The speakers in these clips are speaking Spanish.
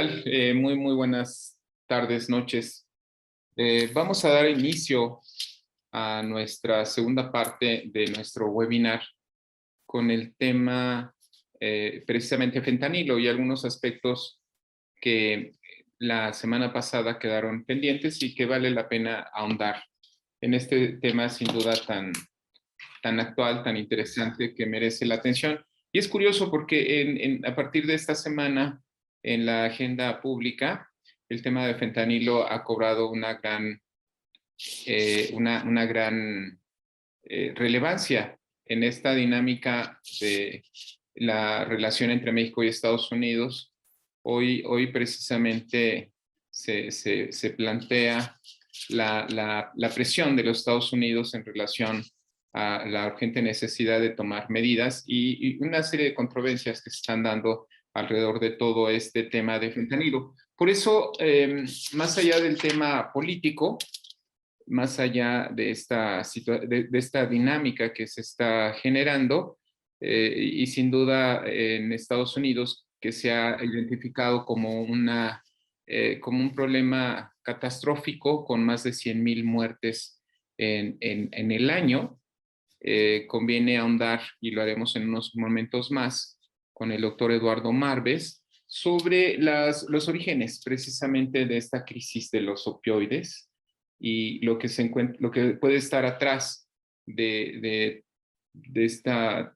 tal? Muy buenas tardes, noches. Vamos a dar inicio a nuestra segunda parte de nuestro webinar con el tema precisamente fentanilo y algunos aspectos que la semana pasada quedaron pendientes y que vale la pena ahondar en este tema sin duda tan actual, tan interesante, que merece la atención. Y es curioso porque a partir de esta semana, en la agenda pública, el tema de fentanilo ha cobrado una gran relevancia en esta dinámica de la relación entre México y Estados Unidos. Hoy precisamente se plantea la presión de los Estados Unidos en relación a la urgente necesidad de tomar medidas y una serie de controversias que se están dando alrededor de todo este tema de fentanilo. Por eso, más allá del tema político, más allá de esta dinámica que se está generando, y sin duda en Estados Unidos, que se ha identificado como un problema catastrófico con más de 100,000 muertes en el año. Conviene ahondar, y lo haremos en unos momentos más, con el doctor Eduardo Marves, sobre los orígenes precisamente de esta crisis de los opioides y lo que puede estar atrás de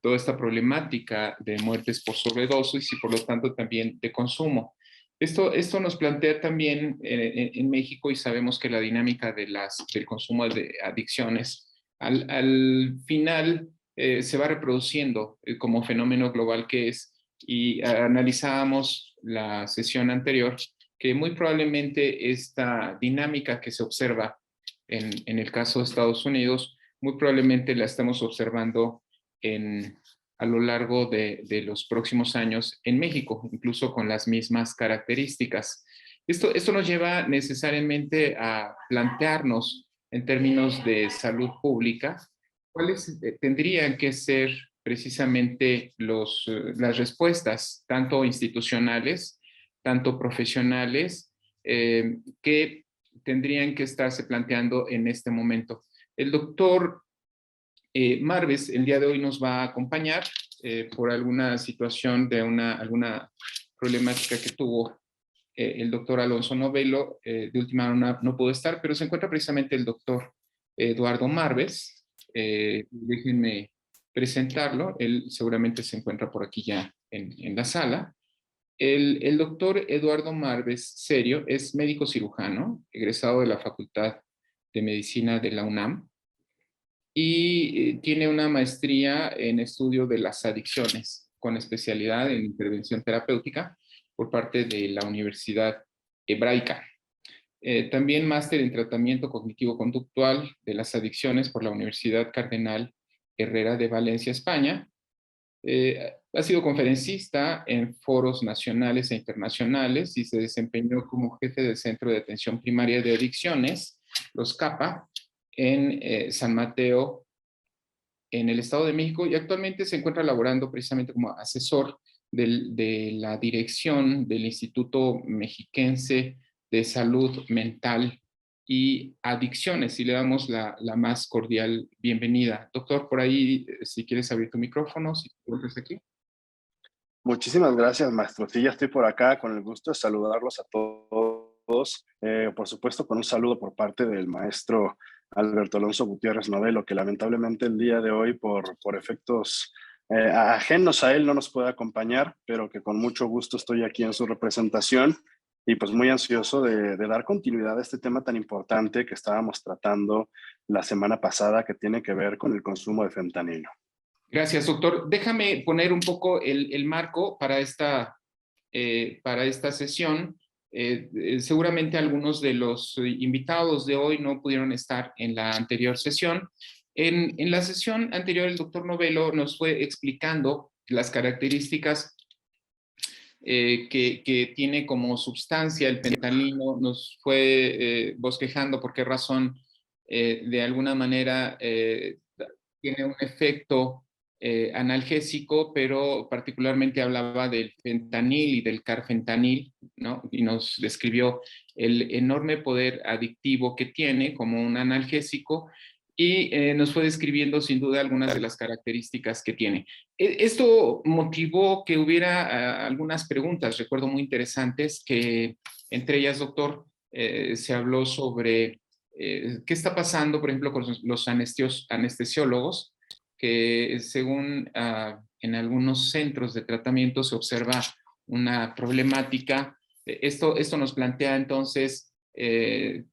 toda esta problemática de muertes por sobredosis y por lo tanto también de consumo. Esto nos plantea también en México, y sabemos que la dinámica del consumo de adicciones al final se va reproduciendo como fenómeno global que es, y analizábamos la sesión anterior que muy probablemente esta dinámica que se observa en el caso de Estados Unidos, muy probablemente la estamos observando a lo largo de los próximos años en México, incluso con las mismas características. Esto nos lleva necesariamente a plantearnos en términos de salud pública, ¿cuáles tendrían que ser precisamente las respuestas, tanto institucionales, tanto profesionales, que tendrían que estarse planteando en este momento? El doctor Marves el día de hoy nos va a acompañar por alguna situación de alguna problemática que tuvo el doctor Alonso Novelo. De última hora no pudo estar, pero se encuentra precisamente el doctor Eduardo Marves. Déjenme presentarlo, él seguramente se encuentra por aquí ya en la sala. El doctor Eduardo Marves Serio es médico cirujano, egresado de la Facultad de Medicina de la UNAM, y tiene una maestría en estudio de las adicciones, con especialidad en intervención terapéutica por parte de la Universidad Hebraica. También máster en tratamiento cognitivo-conductual de las adicciones por la Universidad Cardenal Herrera de Valencia, España. Ha sido conferencista en foros nacionales e internacionales y se desempeñó como jefe del Centro de Atención Primaria de Adicciones, los CAPA, en San Mateo, en el Estado de México, y actualmente se encuentra laborando precisamente como asesor de la dirección del Instituto Mexiquense de Salud Mental y Adicciones, y le damos la más cordial bienvenida. Doctor, por ahí, si quieres abrir tu micrófono, si te encuentras aquí. Muchísimas gracias, maestro. Sí, ya estoy por acá con el gusto de saludarlos a todos. Por supuesto, con un saludo por parte del maestro Alberto Alonso Gutiérrez Novelo, que lamentablemente el día de hoy, por efectos ajenos a él, no nos puede acompañar, pero que con mucho gusto estoy aquí en su representación y pues muy ansioso de dar continuidad a este tema tan importante que estábamos tratando la semana pasada, que tiene que ver con el consumo de fentanilo. Gracias, doctor. Déjame poner un poco el marco para esta sesión. Seguramente algunos de los invitados de hoy no pudieron estar en la anterior sesión. En la sesión anterior, el doctor Novelo nos fue explicando las características que tiene como sustancia el fentanilo, nos fue bosquejando por qué razón de alguna manera tiene un efecto analgésico, pero particularmente hablaba del fentanil y del carfentanil, ¿no? Y nos describió el enorme poder adictivo que tiene como un analgésico y nos fue describiendo sin duda algunas de las características que tiene. Esto motivó que hubiera algunas preguntas, recuerdo muy interesantes, que entre ellas, doctor, se habló sobre qué está pasando, por ejemplo, con los anestesiólogos, que según en algunos centros de tratamiento se observa una problemática. Esto nos plantea entonces,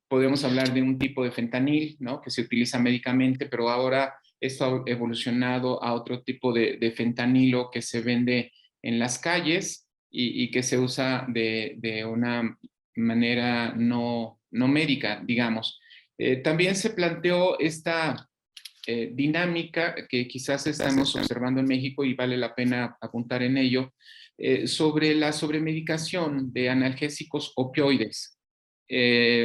podemos hablar de un tipo de fentanil, ¿no? Que se utiliza médicamente, pero ahora esto ha evolucionado a otro tipo de fentanilo que se vende en las calles y que se usa de una manera no médica, digamos. También se planteó esta dinámica que quizás estamos observando en México y vale la pena apuntar en ello, sobre la sobremedicación de analgésicos opioides.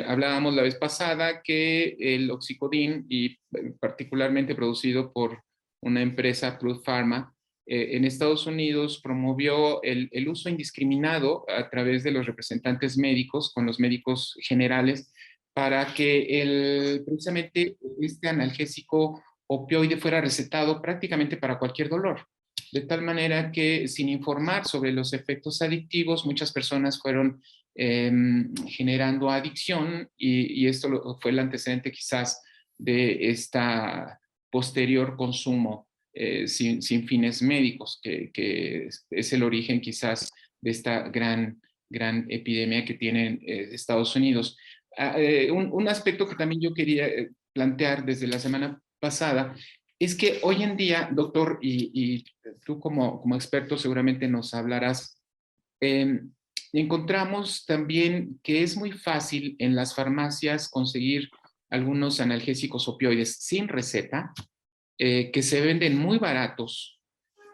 Hablábamos la vez pasada que el oxicodín, y particularmente producido por una empresa, Plus Pharma, en Estados Unidos promovió el uso indiscriminado a través de los representantes médicos, con los médicos generales, para que precisamente este analgésico opioide fuera recetado prácticamente para cualquier dolor. De tal manera que sin informar sobre los efectos adictivos, muchas personas fueron generando adicción y esto fue el antecedente quizás de esta posterior consumo sin fines médicos, que es el origen quizás de esta gran epidemia que tienen Estados Unidos. Un aspecto que también yo quería plantear desde la semana pasada es que hoy en día, doctor, y tú como experto seguramente nos hablarás, eh, encontramos también que es muy fácil en las farmacias conseguir algunos analgésicos opioides sin receta, que se venden muy baratos,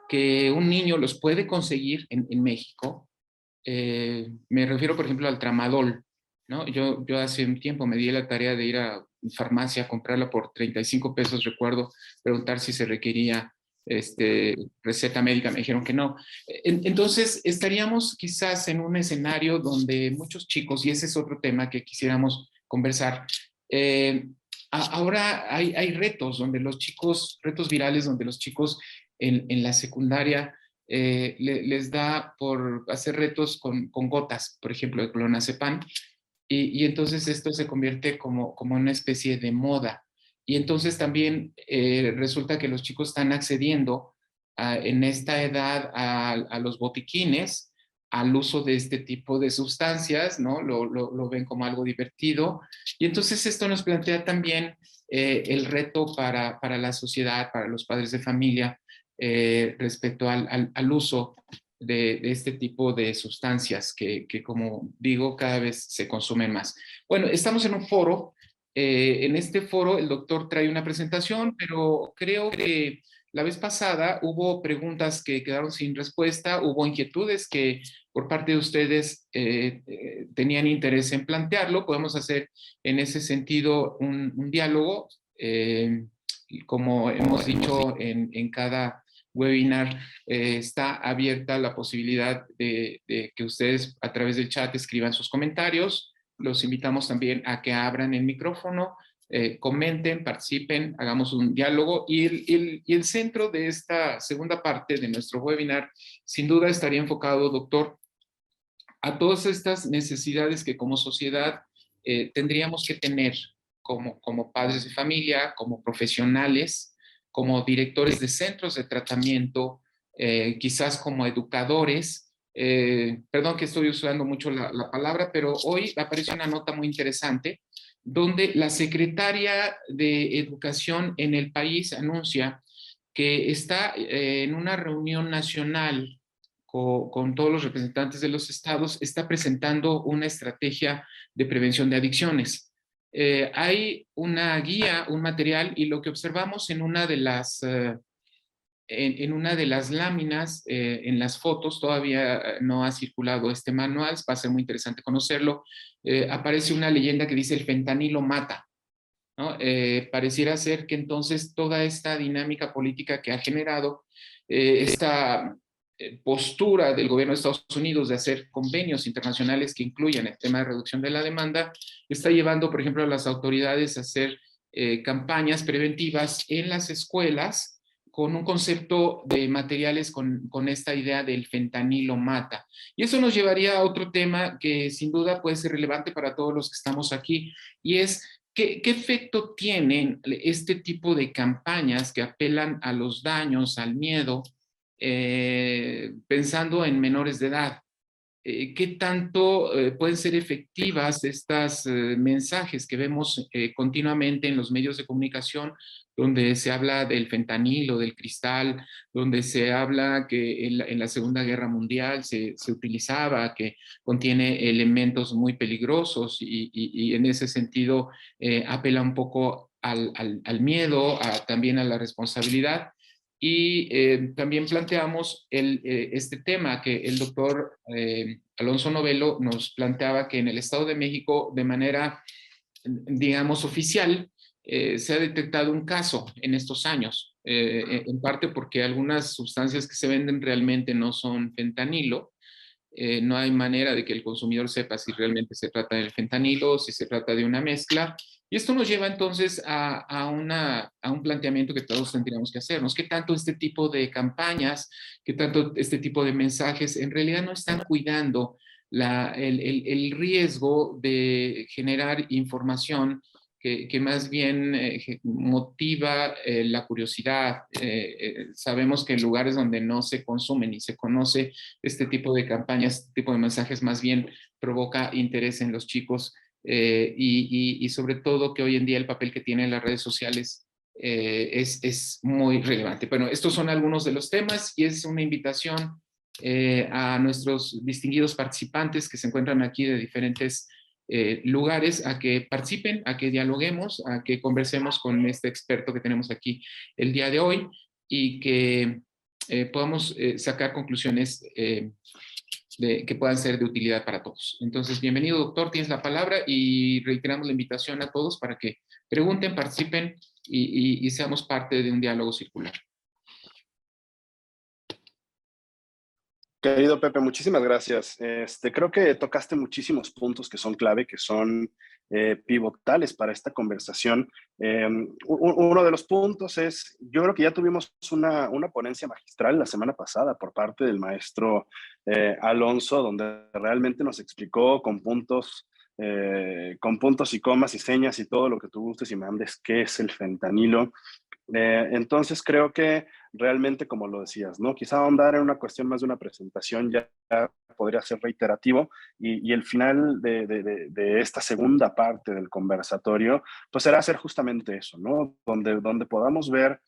que un niño los puede conseguir en México. Me refiero, por ejemplo, al tramadol, ¿no? Yo hace un tiempo me di la tarea de ir a farmacia a comprarla por 35 pesos, recuerdo, preguntar si se requería receta médica, me dijeron que no. Entonces, estaríamos quizás en un escenario donde muchos chicos, y ese es otro tema que quisiéramos conversar, ahora hay retos donde los chicos, retos virales, donde los chicos en la secundaria les da por hacer retos con gotas, por ejemplo, de clonazepam, y entonces esto se convierte como una especie de moda. Y entonces también resulta que los chicos están accediendo en esta edad a los botiquines, al uso de este tipo de sustancias, ¿no? Lo ven como algo divertido. Y entonces esto nos plantea también el reto para la sociedad, para los padres de familia, respecto al uso de este tipo de sustancias que, como digo, cada vez se consumen más. Bueno, estamos en un foro. En este foro el doctor trae una presentación, pero creo que la vez pasada hubo preguntas que quedaron sin respuesta, hubo inquietudes que por parte de ustedes tenían interés en plantearlo. Podemos hacer en ese sentido un diálogo, como hemos dicho en cada webinar, está abierta la posibilidad de que ustedes a través del chat escriban sus comentarios. Los invitamos también a que abran el micrófono, comenten, participen, hagamos un diálogo y el centro de esta segunda parte de nuestro webinar sin duda estaría enfocado, doctor, a todas estas necesidades que como sociedad tendríamos que tener como padres de familia, como profesionales, como directores de centros de tratamiento, quizás como educadores. Perdón que estoy usando mucho la palabra, pero hoy aparece una nota muy interesante donde la secretaria de Educación en el país anuncia que está en una reunión nacional con todos los representantes de los estados, está presentando una estrategia de prevención de adicciones. Hay una guía, un material, y lo que observamos en una de las, en una de las láminas, en las fotos, todavía no ha circulado este manual, va a ser muy interesante conocerlo, aparece una leyenda que dice el fentanilo mata, ¿no? Pareciera ser que entonces toda esta dinámica política que ha generado esta postura del gobierno de Estados Unidos de hacer convenios internacionales que incluyan el tema de reducción de la demanda, está llevando, por ejemplo, a las autoridades a hacer campañas preventivas en las escuelas con un concepto de materiales con esta idea del fentanilo mata. Y eso nos llevaría a otro tema que sin duda puede ser relevante para todos los que estamos aquí, y es ¿qué efecto tienen este tipo de campañas que apelan a los daños, al miedo, pensando en menores de edad? ¿Qué tanto pueden ser efectivas estas mensajes que vemos continuamente en los medios de comunicación, donde se habla del fentanilo, del cristal, donde se habla que en la Segunda Guerra Mundial se utilizaba, que contiene elementos muy peligrosos y en ese sentido apela un poco al miedo, también a la responsabilidad? Y también planteamos este tema que el doctor Alonso Novelo nos planteaba, que en el Estado de México, de manera, digamos, oficial, se ha detectado un caso en estos años, en parte porque algunas sustancias que se venden realmente no son fentanilo. No hay manera de que el consumidor sepa si realmente se trata del fentanilo o si se trata de una mezcla. Y esto nos lleva entonces a un planteamiento que todos tendríamos que hacernos. ¿Qué tanto este tipo de campañas, qué tanto este tipo de mensajes en realidad no están cuidando el riesgo de generar información que más bien motiva la curiosidad? Sabemos que en lugares donde no se consume ni se conoce este tipo de campañas, este tipo de mensajes más bien provoca interés en los chicos, y sobre todo que hoy en día el papel que tienen las redes sociales es muy relevante. Bueno, estos son algunos de los temas y es una invitación a nuestros distinguidos participantes que se encuentran aquí de diferentes lugares a que participen, a que dialoguemos, a que conversemos con este experto que tenemos aquí el día de hoy y que podamos sacar conclusiones que puedan ser de utilidad para todos. Entonces, bienvenido, doctor, tienes la palabra y reiteramos la invitación a todos para que pregunten, participen y seamos parte de un diálogo circular. Querido Pepe, muchísimas gracias. Creo que tocaste muchísimos puntos que son clave, que son pivotales para esta conversación. Uno de los puntos es, yo creo que ya tuvimos una ponencia magistral la semana pasada por parte del maestro Alonso, donde realmente nos explicó con puntos y comas y señas y todo lo que tú gustes y mandes qué es el fentanilo. Entonces creo que realmente, como lo decías, ¿no? Quizá ahondar en una cuestión más de una presentación ya podría ser reiterativo y el final de esta segunda parte del conversatorio, pues será hacer justamente eso, ¿no? Donde podamos ver,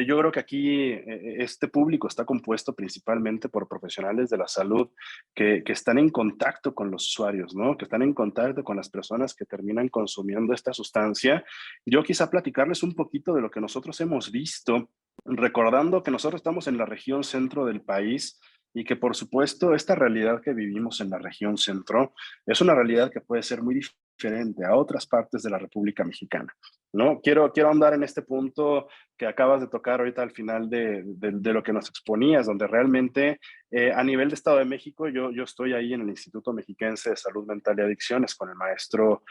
yo creo que aquí este público está compuesto principalmente por profesionales de la salud que están en contacto con los usuarios, ¿no? Que están en contacto con las personas que terminan consumiendo esta sustancia. Yo quizá platicarles un poquito de lo que nosotros hemos visto, recordando que nosotros estamos en la región centro del país y que por supuesto esta realidad que vivimos en la región centro es una realidad que puede ser muy diferente a otras partes de la República Mexicana, ¿no? Quiero ahondar en este punto que acabas de tocar ahorita al final de lo que nos exponías, donde realmente a nivel de Estado de México, yo estoy ahí en el Instituto Mexiquense de Salud Mental y Adicciones con el maestro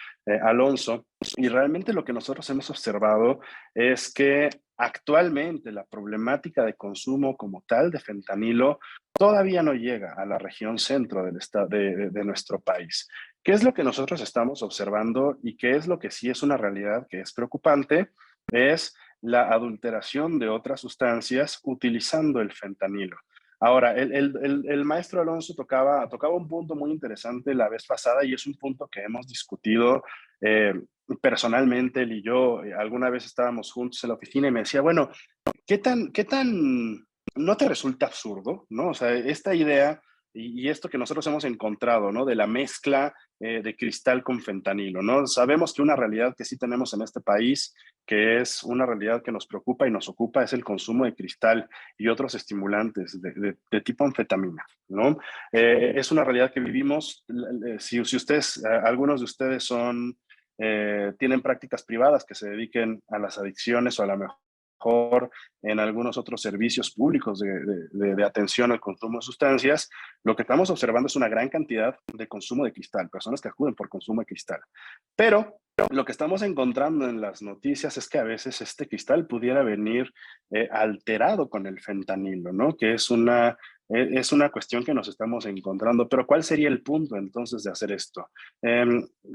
Alonso, y realmente lo que nosotros hemos observado es que actualmente la problemática de consumo como tal de fentanilo todavía no llega a la región centro del estado de nuestro país. ¿Qué es lo que nosotros estamos observando y qué es lo que sí es una realidad que es preocupante? Es la adulteración de otras sustancias utilizando el fentanilo. Ahora, el maestro Alonso tocaba un punto muy interesante la vez pasada y es un punto que hemos discutido personalmente, él y yo. Alguna vez estábamos juntos en la oficina y me decía, bueno, qué tan no te resulta absurdo, ¿no? O sea, esta idea y esto que nosotros hemos encontrado, ¿no? De la mezcla de cristal con fentanilo, ¿no? Sabemos que una realidad que sí tenemos en este país, que es una realidad que nos preocupa y nos ocupa, es el consumo de cristal y otros estimulantes de tipo anfetamina, ¿no? Es una realidad que vivimos. Si ustedes, algunos de ustedes son tienen prácticas privadas que se dediquen a las adicciones o a la mejor en algunos otros servicios públicos de atención al consumo de sustancias, lo que estamos observando es una gran cantidad de consumo de cristal, personas que acuden por consumo de cristal. Pero lo que estamos encontrando en las noticias es que a veces este cristal pudiera venir alterado con el fentanilo, ¿no? Que es una cuestión que nos estamos encontrando. Pero ¿cuál sería el punto entonces de hacer esto?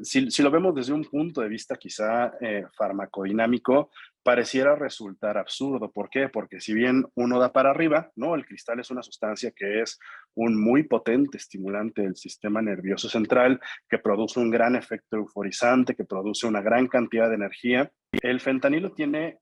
Si lo vemos desde un punto de vista quizá farmacodinámico, pareciera resultar absurdo. ¿Por qué? Porque si bien uno da para arriba, ¿no? El cristal es una sustancia que es un muy potente estimulante del sistema nervioso central, que produce un gran efecto euforizante, que produce una gran cantidad de energía. El fentanilo tiene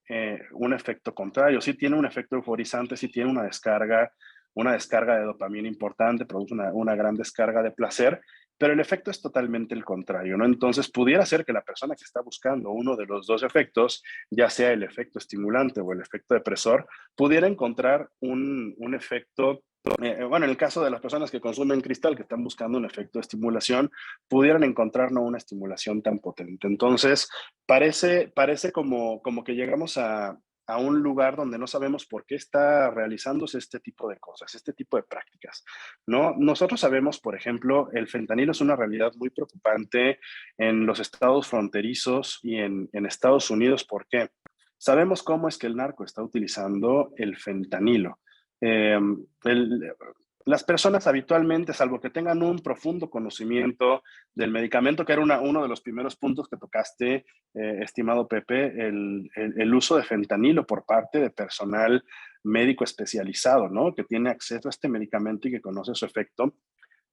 un efecto contrario, sí tiene un efecto euforizante, sí tiene una descarga de dopamina importante, produce una gran descarga de placer, pero el efecto es totalmente el contrario, ¿no? Entonces, pudiera ser que la persona que está buscando uno de los dos efectos, ya sea el efecto estimulante o el efecto depresor, pudiera encontrar un efecto bueno, en el caso de las personas que consumen cristal, que están buscando un efecto de estimulación, pudieran encontrar no una estimulación tan potente. Entonces, parece como que llegamos a un lugar donde no sabemos por qué está realizándose este tipo de cosas, este tipo de prácticas, ¿no? Nosotros sabemos, por ejemplo, el fentanilo es una realidad muy preocupante en los estados fronterizos y en Estados Unidos. ¿Por qué? Sabemos cómo es que el narco está utilizando el fentanilo. Eh, el- las personas habitualmente, salvo que tengan un profundo conocimiento del medicamento, que era uno de los primeros puntos que tocaste, estimado Pepe, el uso de fentanilo por parte de personal médico especializado, ¿no? Que tiene acceso a este medicamento y que conoce su efecto.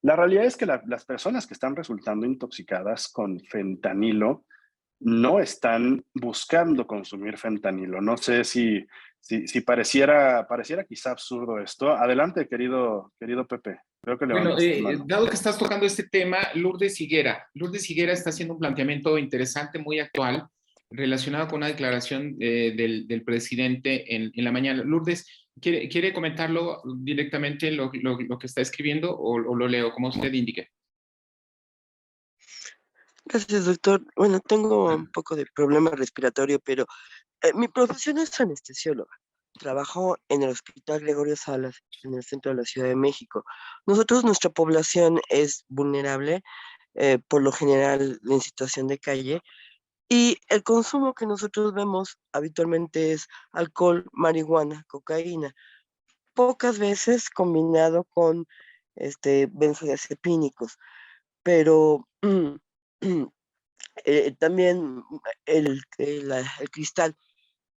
La realidad es que las personas que están resultando intoxicadas con fentanilo no están buscando consumir fentanilo. No sé si pareciera quizá absurdo esto. Adelante, querido Pepe. Creo que Bueno, levantaste mano. dado que estás tocando este tema, Lourdes Higuera. Lourdes Higuera está haciendo un planteamiento interesante, muy actual, relacionado con una declaración del presidente en la mañana. Lourdes, ¿quiere comentarlo directamente lo que está escribiendo o lo leo, como usted indique? Gracias, doctor. Bueno, tengo un poco de problema respiratorio, pero mi profesión es anestesióloga. Trabajo en el Hospital Gregorio Salas, en el centro de la Ciudad de México. Nosotros, nuestra población es vulnerable, por lo general en situación de calle, y el consumo que nosotros vemos habitualmente es alcohol, marihuana, cocaína, pocas veces combinado con benzodiazepínicos, pero también el cristal.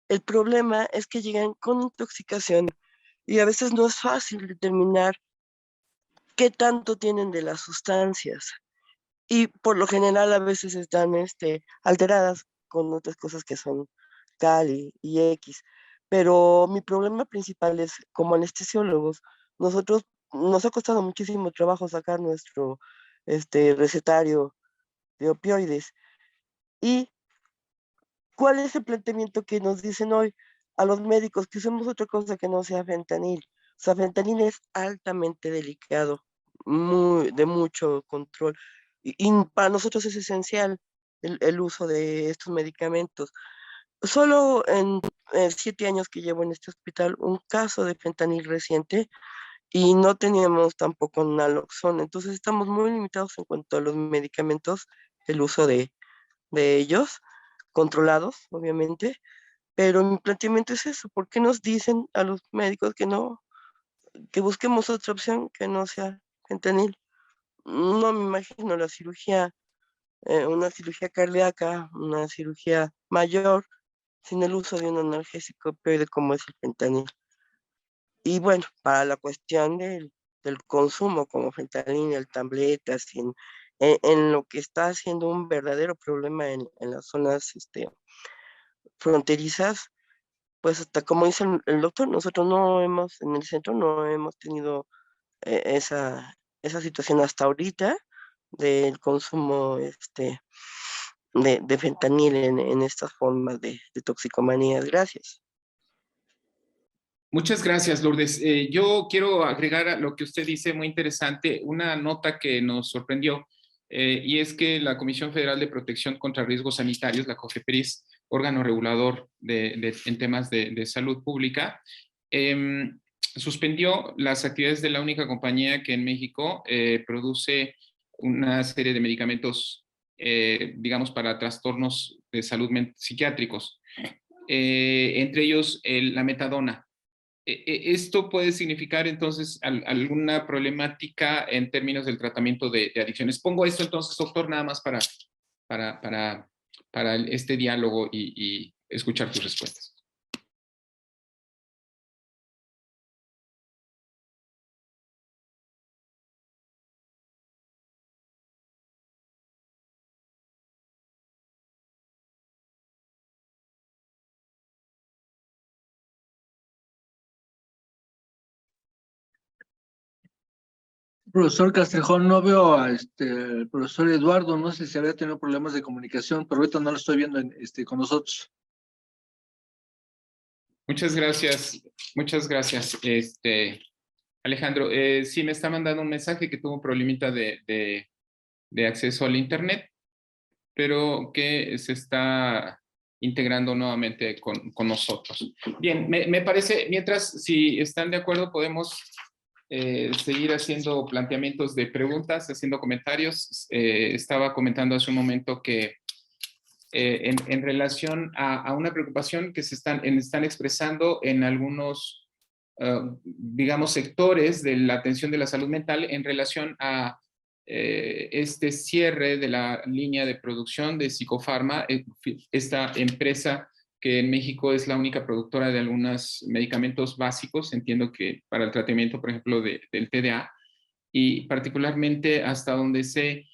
El problema es que llegan con intoxicación y a veces no es fácil determinar qué tanto tienen de las sustancias. Y por lo general a veces están alteradas con otras cosas que son cal y X. Pero mi problema principal es, como anestesiólogos, nosotros nos ha costado muchísimo trabajo sacar nuestro recetario de opioides. ¿Y cuál es el planteamiento que nos dicen hoy a los médicos que usemos otra cosa que no sea fentanil? O sea, fentanil es altamente delicado, de mucho control. Y para nosotros es esencial el uso de estos medicamentos. Solo en 7 años que llevo en este hospital, un caso de fentanil reciente y no teníamos tampoco naloxona. Entonces estamos muy limitados en cuanto a los medicamentos, el uso de ellos, controlados, obviamente, pero mi planteamiento es eso. ¿Por qué nos dicen a los médicos que no, que busquemos otra opción que no sea fentanil? No me imagino la cirugía, una cirugía cardíaca, una cirugía mayor, sin el uso de un analgésico opioide como es el fentanil. Y bueno, para la cuestión del consumo como fentanil, tabletas, en lo que está siendo un verdadero problema en las zonas fronterizas, pues hasta como dice el doctor, nosotros no hemos, en el centro no hemos tenido esa situación hasta ahorita del consumo de fentanil en estas formas de toxicomanías. Gracias. Muchas gracias, Lourdes. Yo quiero agregar a lo que usted dice, muy interesante, una nota que nos sorprendió y es que la Comisión Federal de Protección contra Riesgos Sanitarios, la COFEPRIS, órgano regulador en temas de salud pública, suspendió las actividades de la única compañía que en México produce una serie de medicamentos, digamos, para trastornos de salud psiquiátricos, entre ellos la metadona. Esto puede significar entonces alguna problemática en términos del tratamiento de adicciones. Pongo esto entonces, doctor, nada más para este diálogo y escuchar tus respuestas. Profesor Castrejón, no veo a el profesor Eduardo, no sé si había tenido problemas de comunicación, pero ahorita no lo estoy viendo con nosotros. Muchas gracias, Alejandro. Sí, me está mandando un mensaje que tuvo un problemita de acceso al internet, pero que se está integrando nuevamente con nosotros. Bien, me parece, mientras, si están de acuerdo, podemos seguir haciendo planteamientos de preguntas, haciendo comentarios. Estaba comentando hace un momento que en relación a una preocupación que se están expresando en algunos, digamos, sectores de la atención de la salud mental en relación a este cierre de la línea de producción de Psicofarma, esta empresa que en México es la única productora de algunos medicamentos básicos, entiendo que para el tratamiento, por ejemplo, del TDA, y particularmente hasta donde se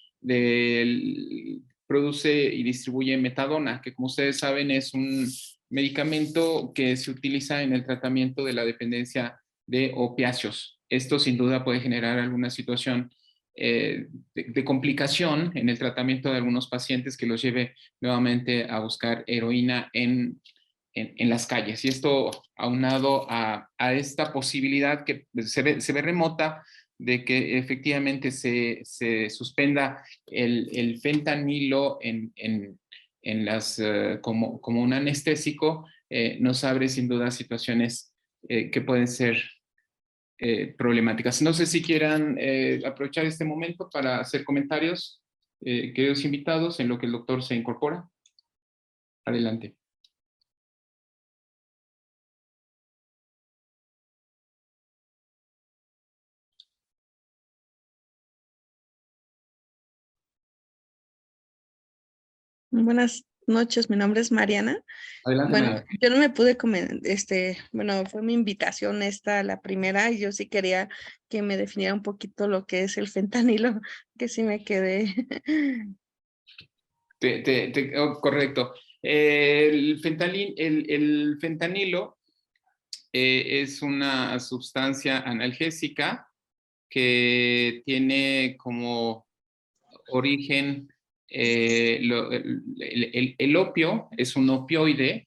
produce y distribuye metadona, que como ustedes saben es un medicamento que se utiliza en el tratamiento de la dependencia de opiáceos. Esto sin duda puede generar alguna situación de complicación en el tratamiento de algunos pacientes que los lleve nuevamente a buscar heroína en las calles. Y esto aunado a esta posibilidad que se ve remota de que efectivamente se suspenda el fentanilo como un anestésico, nos abre sin duda situaciones que pueden ser problemáticas. No sé si quieran aprovechar este momento para hacer comentarios, queridos invitados, en lo que el doctor se incorpora. Adelante. Buenas noches, mi nombre es Mariana. Adelante, Bueno, Mariana. yo no me pude bueno, fue mi invitación la primera, y yo sí quería que me definiera un poquito lo que es el fentanilo, que sí me quedé. Correcto. El fentanilo es una sustancia analgésica que tiene como origen el opio, es un opioide,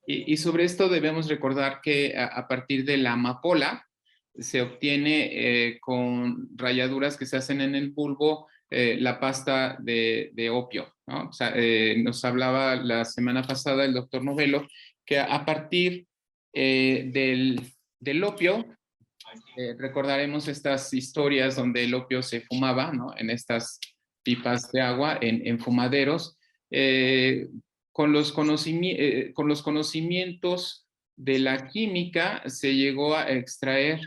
y sobre esto debemos recordar que a partir de la amapola se obtiene con rayaduras que se hacen en el bulbo la pasta de opio, ¿no? O sea, nos hablaba la semana pasada el doctor Novelo que a partir del opio, recordaremos estas historias donde el opio se fumaba, ¿no? En estas pipas de agua, en fumaderos, con los conocimientos de la química se llegó a extraer,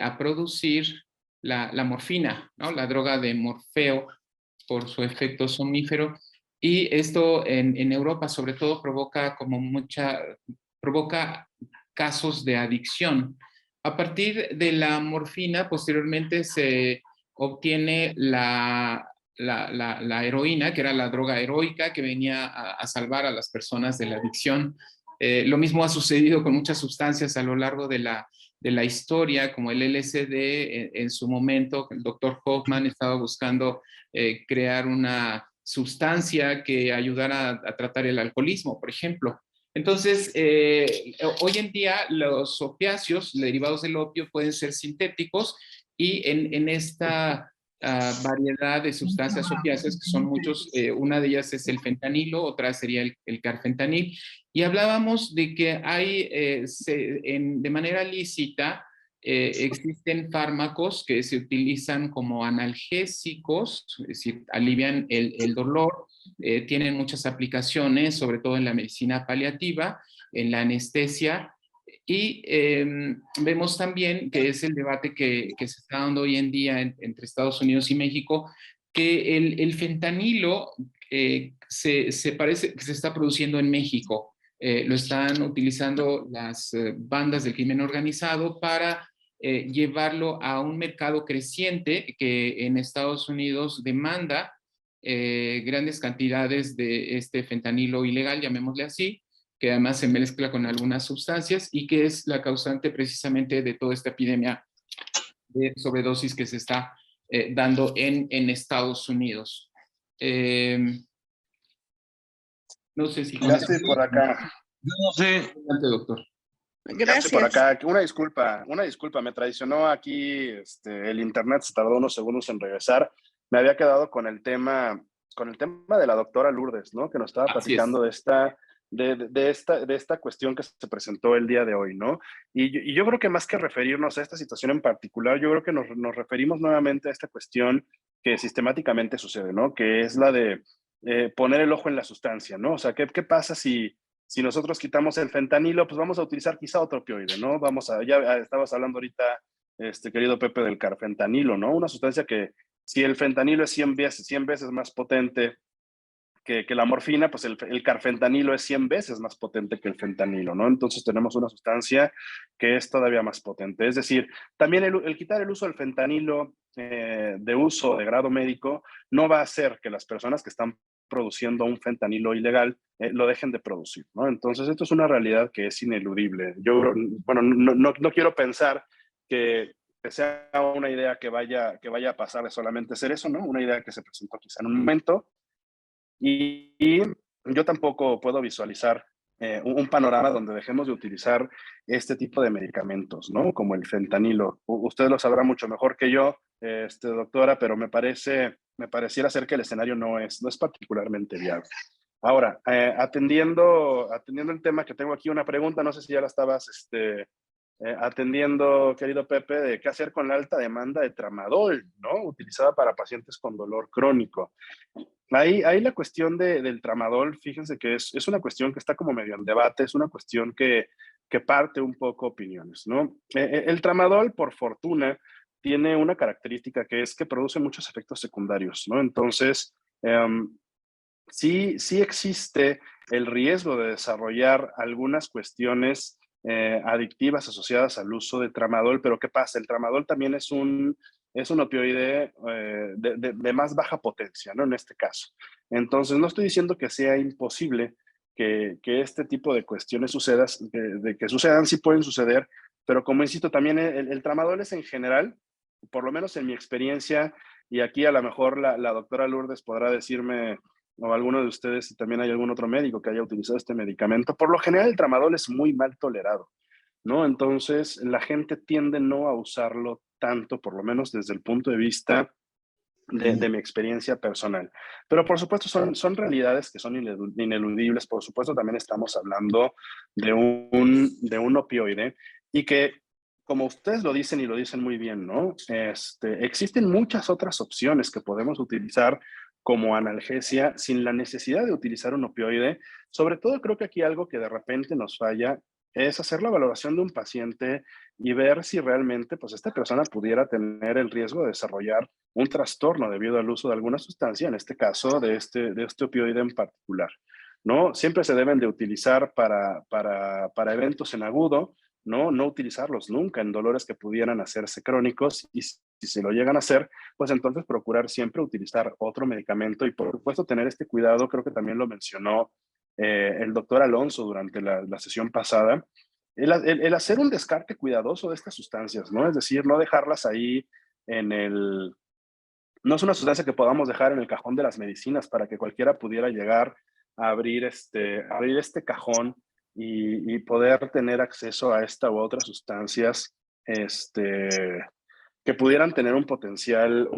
a producir la morfina, ¿no? La droga de Morfeo por su efecto somnífero, y esto en Europa sobre todo provoca casos de adicción. A partir de la morfina, posteriormente se obtiene la heroína, que era la droga heroica que venía a salvar a las personas de la adicción. Lo mismo ha sucedido con muchas sustancias a lo largo de la historia, como el LSD en su momento. El doctor Hoffman estaba buscando crear una sustancia que ayudara a tratar el alcoholismo, por ejemplo. Entonces, hoy en día los opiáceos derivados del opio pueden ser sintéticos, y en esta variedad de sustancias opiáceas, que son muchos. Una de ellas es el fentanilo, otra sería el carfentanil. Y hablábamos de que hay, de manera lícita, existen fármacos que se utilizan como analgésicos, es decir, alivian el dolor, tienen muchas aplicaciones, sobre todo en la medicina paliativa, en la anestesia. Y vemos también que es el debate que se está dando hoy en día entre Estados Unidos y México, que el fentanilo se parece que se está produciendo en México. Lo están utilizando las bandas del crimen organizado para llevarlo a un mercado creciente que en Estados Unidos demanda grandes cantidades de este fentanilo ilegal, llamémosle así, que además se mezcla con algunas sustancias y que es la causante precisamente de toda esta epidemia de sobredosis que se está dando en Estados Unidos. No sé si... Ya estoy por acá. Yo no sé. Adelante, doctor. Ya estoy por Gracias. acá. Una disculpa, me traicionó aquí el internet, se tardó unos segundos en regresar. Me había quedado con el tema de la doctora Lourdes, ¿no? Que nos estaba Así es. platicando de esta cuestión que se presentó el día de hoy, ¿no? Y yo creo que más que referirnos a esta situación en particular, yo creo que nos referimos nuevamente a esta cuestión que sistemáticamente sucede, ¿no? Que es la de poner el ojo en la sustancia, ¿no? O sea, ¿qué pasa si nosotros quitamos el fentanilo? Pues vamos a utilizar quizá otro opioide, ¿no? Ya estabas hablando ahorita, querido Pepe, del carfentanilo, ¿no? Una sustancia que si el fentanilo es 100 veces más potente que la morfina, pues el carfentanilo es 100 veces más potente que el fentanilo, ¿no? Entonces tenemos una sustancia que es todavía más potente. Es decir, también el quitar el uso del fentanilo de uso de grado médico no va a hacer que las personas que están produciendo un fentanilo ilegal lo dejen de producir, ¿no? Entonces esto es una realidad que es ineludible. Yo, bueno, no quiero pensar que sea una idea que vaya a pasar de solamente ser eso, ¿no? Una idea que se presentó quizá en un momento, y yo tampoco puedo visualizar un panorama donde dejemos de utilizar este tipo de medicamentos, ¿no? Como el fentanilo. Usted lo sabrá mucho mejor que yo, doctora, pero me pareciera ser que el escenario no es particularmente viable. Ahora, atendiendo el tema que tengo aquí, una pregunta, no sé si ya la estabas atendiendo, querido Pepe, de qué hacer con la alta demanda de tramadol, ¿no? Utilizada para pacientes con dolor crónico. Ahí la cuestión del tramadol, fíjense que es una cuestión que está como medio en debate, es una cuestión que parte un poco opiniones, ¿no? El tramadol, por fortuna, tiene una característica que es que produce muchos efectos secundarios, ¿no? Entonces, sí existe el riesgo de desarrollar algunas cuestiones adictivas asociadas al uso de tramadol, pero ¿qué pasa? El tramadol también es un opioide de más baja potencia, ¿no? En este caso. Entonces, no estoy diciendo que sea imposible que este tipo de cuestiones de que sucedan, sí pueden suceder, pero como insisto, también el tramadol es en general, por lo menos en mi experiencia, y aquí a lo mejor la doctora Lourdes podrá decirme, o alguno de ustedes, si también hay algún otro médico que haya utilizado este medicamento, por lo general el tramadol es muy mal tolerado, ¿no? Entonces, la gente tiende no a usarlo tanto, por lo menos desde el punto de vista de mi experiencia personal. Pero por supuesto son realidades que son ineludibles. Por supuesto también estamos hablando de un opioide y que, como ustedes lo dicen y lo dicen muy bien, ¿no? Existen muchas otras opciones que podemos utilizar como analgesia sin la necesidad de utilizar un opioide. Sobre todo creo que aquí algo que de repente nos falla es hacer la valoración de un paciente y ver si realmente pues esta persona pudiera tener el riesgo de desarrollar un trastorno debido al uso de alguna sustancia, en este caso de este opioide en particular, ¿no? Siempre se deben de utilizar para eventos en agudo, ¿no? No utilizarlos nunca en dolores que pudieran hacerse crónicos, y si se lo llegan a hacer, pues entonces procurar siempre utilizar otro medicamento y por supuesto tener este cuidado. Creo que también lo mencionó el doctor Alonso durante la sesión pasada, el hacer un descarte cuidadoso de estas sustancias, ¿no? Es decir, no dejarlas ahí no es una sustancia que podamos dejar en el cajón de las medicinas para que cualquiera pudiera llegar a abrir este cajón y poder tener acceso a esta u otras sustancias, que pudieran tener un potencial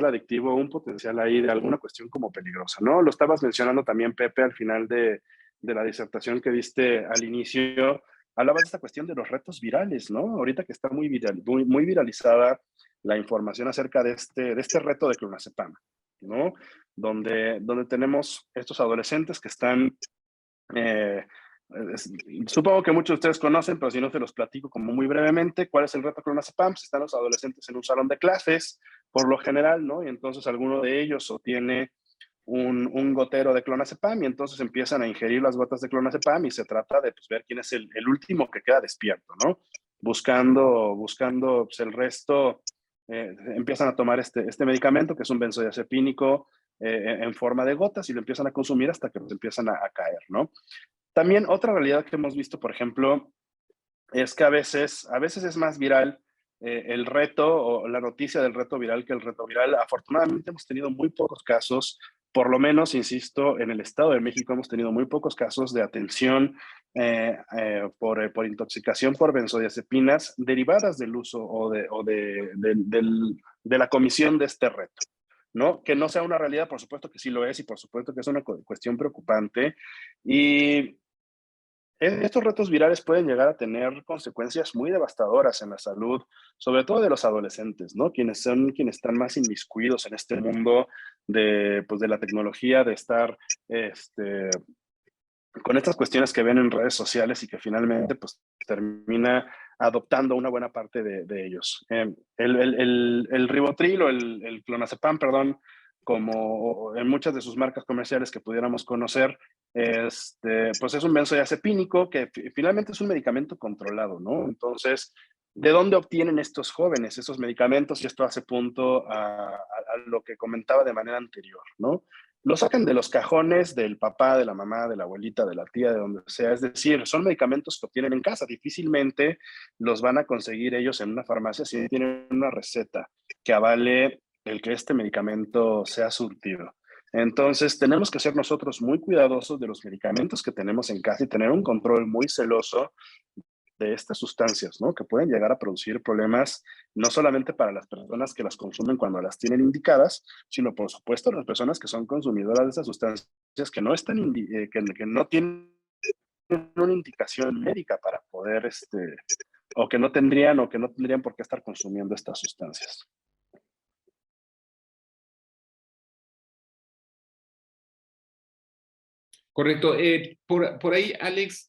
adictivo, un potencial ahí de alguna cuestión como peligrosa, ¿no? Lo estabas mencionando también, Pepe, al final de la disertación que diste al inicio, hablabas de esta cuestión de los retos virales, ¿no? Ahorita que está muy viralizada la información acerca de este reto de clonazepam, ¿no? Donde tenemos estos adolescentes que están eh, supongo que muchos de ustedes conocen, pero si no, te los platico como muy brevemente. ¿Cuál es el reto clonazepam? Pues están los adolescentes en un salón de clases, por lo general, ¿no? Y entonces alguno de ellos obtiene un gotero de clonazepam y entonces empiezan a ingerir las gotas de clonazepam y se trata de pues, ver quién es el último que queda despierto, ¿no? Buscando pues, el resto, empiezan a tomar este medicamento que es un benzodiazepínico en forma de gotas y lo empiezan a consumir hasta que pues, empiezan a caer, ¿no? También otra realidad que hemos visto, por ejemplo, es que a veces es más viral el reto o la noticia del reto viral que el reto viral. Afortunadamente hemos tenido muy pocos casos, por lo menos, insisto, en el Estado de México hemos tenido muy pocos casos de atención por intoxicación por benzodiazepinas derivadas del uso de la comisión de este reto. ¿No? Que no sea una realidad, por supuesto que sí lo es y por supuesto que es una cuestión preocupante. Y estos retos virales pueden llegar a tener consecuencias muy devastadoras en la salud, sobre todo de los adolescentes, ¿no? Quienes están más inmiscuidos en este mundo pues, de la tecnología, de estar con estas cuestiones que ven en redes sociales y que finalmente pues, termina adoptando una buena parte de ellos. El ribotril o el clonazepam, perdón, como en muchas de sus marcas comerciales que pudiéramos conocer, pues es un benzodiazepínico que finalmente es un medicamento controlado, ¿no? Entonces, ¿de dónde obtienen estos jóvenes esos medicamentos? Y esto hace punto a lo que comentaba de manera anterior, ¿no? Lo sacan de los cajones del papá, de la mamá, de la abuelita, de la tía, de donde sea. Es decir, son medicamentos que obtienen en casa. Difícilmente los van a conseguir ellos en una farmacia si tienen una receta que avale el que este medicamento sea surtido. Entonces, tenemos que ser nosotros muy cuidadosos de los medicamentos que tenemos en casa y tener un control muy celoso de estas sustancias, ¿no? Que pueden llegar a producir problemas no solamente para las personas que las consumen cuando las tienen indicadas, sino por supuesto las personas que son consumidoras de esas sustancias que no están que no tienen una indicación médica para poder o que no tendrían por qué estar consumiendo estas sustancias. Correcto. Por ahí, Alex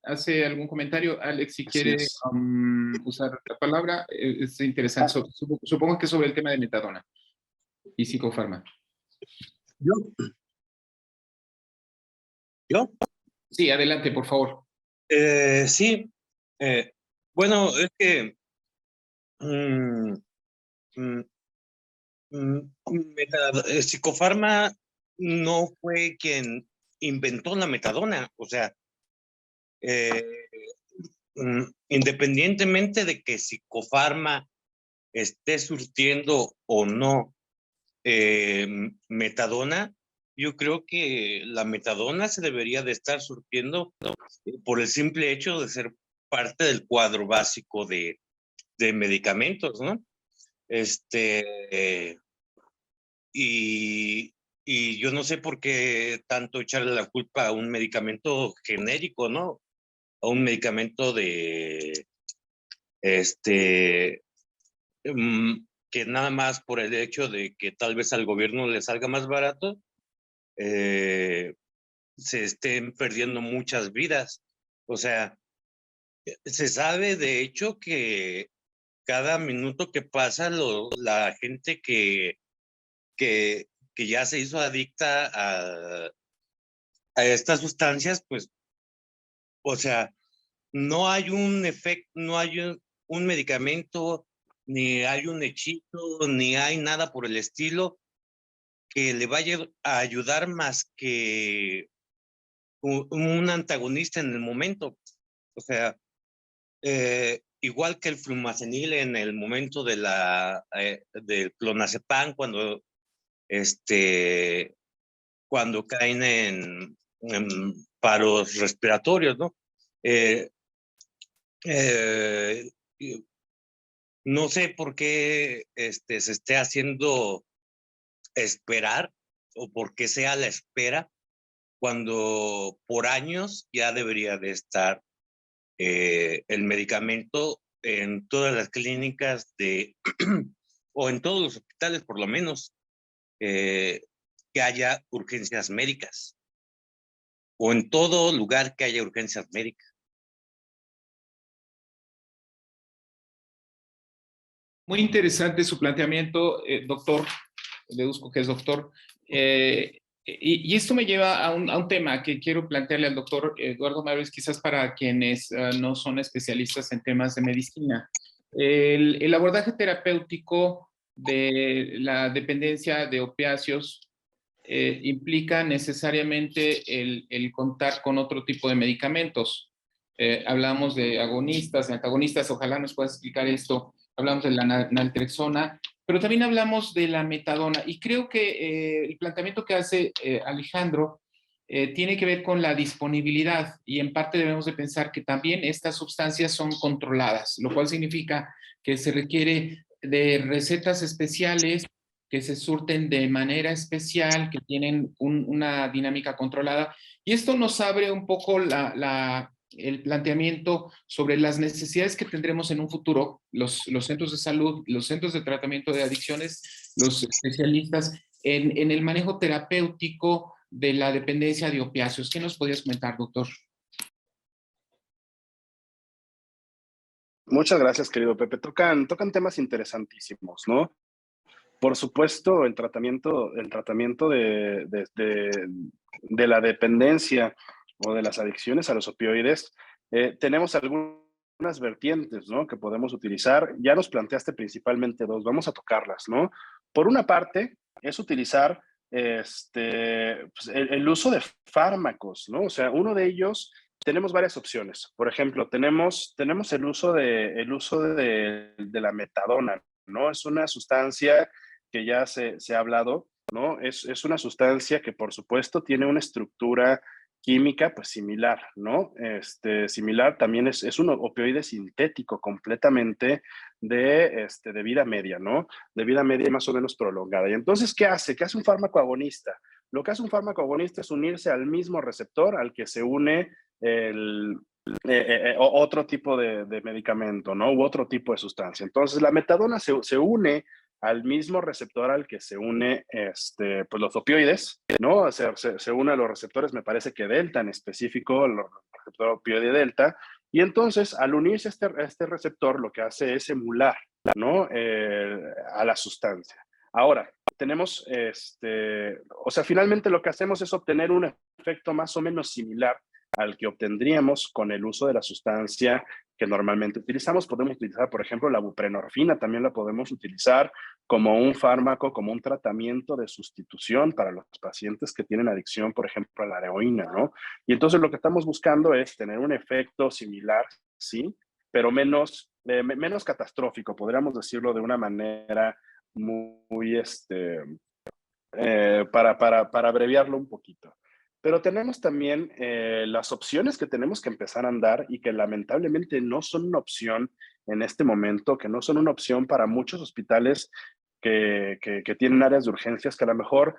hace algún comentario. Alex, si quiere usar la palabra, es interesante. Supongo que sobre el tema de metadona y psicofarma. ¿Yo? Sí, adelante, por favor. Sí. Bueno, es que Psicofarma no fue quien inventó la metadona, o sea, independientemente de que Psicofarma esté surtiendo o no metadona, yo creo que la metadona se debería de estar surtiendo por el simple hecho de ser parte del cuadro básico de medicamentos, ¿no? Y yo no sé por qué tanto echarle la culpa a un medicamento genérico, ¿no? A un medicamento que nada más por el hecho de que tal vez al gobierno le salga más barato, se estén perdiendo muchas vidas. O sea, se sabe de hecho que cada minuto que pasa, la gente que ya se hizo adicta a estas sustancias, pues, o sea, no hay un efecto, no hay un medicamento, ni hay un hechizo, ni hay nada por el estilo que le vaya a ayudar más que un antagonista en el momento. O sea, igual que el flumazenil en el momento del clonazepam, cuando caen en paros respiratorios, ¿no? No sé por qué se esté haciendo esperar o por qué sea la espera cuando por años ya debería de estar el medicamento en todas las clínicas o en todos los hospitales, por lo menos, que haya urgencias médicas o en todo lugar que haya urgencias médicas. Muy interesante su planteamiento, doctor. Deduzco que es doctor. Y esto me lleva a un tema que quiero plantearle al doctor Eduardo Mares, quizás para quienes no son especialistas en temas de medicina. El abordaje terapéutico de la dependencia de opiáceos implica necesariamente el contar con otro tipo de medicamentos. Hablamos de agonistas, de antagonistas, ojalá nos puedas explicar esto. Hablamos de la naltrexona, pero también hablamos de la metadona. Y creo que el planteamiento que hace Alejandro tiene que ver con la disponibilidad y en parte debemos de pensar que también estas sustancias son controladas, lo cual significa que se requiere de recetas especiales que se surten de manera especial, que tienen una dinámica controlada. Y esto nos abre un poco el planteamiento sobre las necesidades que tendremos en un futuro, los centros de salud, los centros de tratamiento de adicciones, los especialistas en el manejo terapéutico de la dependencia de opiáceos. ¿Qué nos podrías comentar, doctor? Muchas gracias, querido Pepe. Tocan temas interesantísimos, ¿no? Por supuesto, el tratamiento de la dependencia o de las adicciones a los opioides, tenemos algunas vertientes, ¿no?, que podemos utilizar. Ya nos planteaste principalmente dos, vamos a tocarlas, ¿no? Por una parte, es utilizar pues, el uso de fármacos, ¿no? O sea, uno de ellos, tenemos varias opciones. Por ejemplo, tenemos el uso de la metadona, ¿no? Es una sustancia que ya se ha hablado, ¿no? Es una sustancia que, por supuesto, tiene una estructura química, pues, similar, ¿no? Similar también es un opioide sintético completamente de vida media, ¿no? De vida media más o menos prolongada. Y entonces, ¿qué hace? ¿Qué hace un fármaco agonista? Lo que hace un fármaco agonista es unirse al mismo receptor al que se une otro tipo de medicamento, ¿no? U otro tipo de sustancia. Entonces, la metadona se une al mismo receptor al que se une pues los opioides, ¿no? Se une a los receptores, me parece que delta en específico, el receptor opioide delta, y entonces al unirse a este receptor lo que hace es emular, ¿no? A la sustancia. Ahora, tenemos, o sea, finalmente lo que hacemos es obtener un efecto más o menos similar al que obtendríamos con el uso de la sustancia que normalmente utilizamos. Podemos utilizar, por ejemplo, la buprenorfina, también la podemos utilizar como un fármaco, como un tratamiento de sustitución para los pacientes que tienen adicción, por ejemplo, a la heroína, ¿no? Y entonces lo que estamos buscando es tener un efecto similar, sí, pero menos catastrófico, podríamos decirlo de una manera muy, para abreviarlo un poquito. Pero tenemos también las opciones que tenemos que empezar a andar y que lamentablemente no son una opción en este momento, que no son una opción para muchos hospitales que tienen áreas de urgencias, que a lo mejor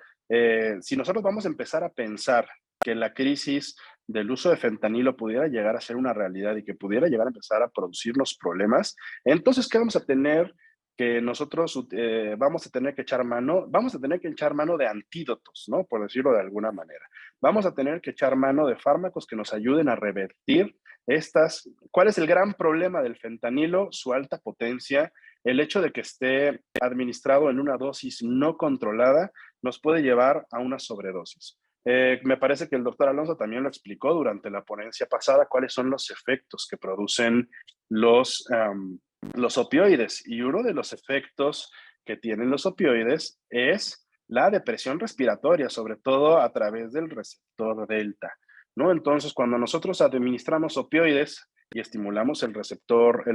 si nosotros vamos a empezar a pensar que la crisis del uso de fentanilo pudiera llegar a ser una realidad y que pudiera llegar a empezar a producirnos problemas, entonces, ¿qué vamos a tener? Que nosotros vamos a tener que echar mano de antídotos, ¿no? Por decirlo de alguna manera. Vamos a tener que echar mano de fármacos que nos ayuden a revertir estas. ¿Cuál es el gran problema del fentanilo? Su alta potencia. El hecho de que esté administrado en una dosis no controlada nos puede llevar a una sobredosis. Me parece que el doctor Alonso también lo explicó durante la ponencia pasada, cuáles son los efectos que producen los opioides. Y uno de los efectos que tienen los opioides es la depresión respiratoria, sobre todo a través del receptor delta, ¿no? Entonces, cuando nosotros administramos opioides y estimulamos el receptor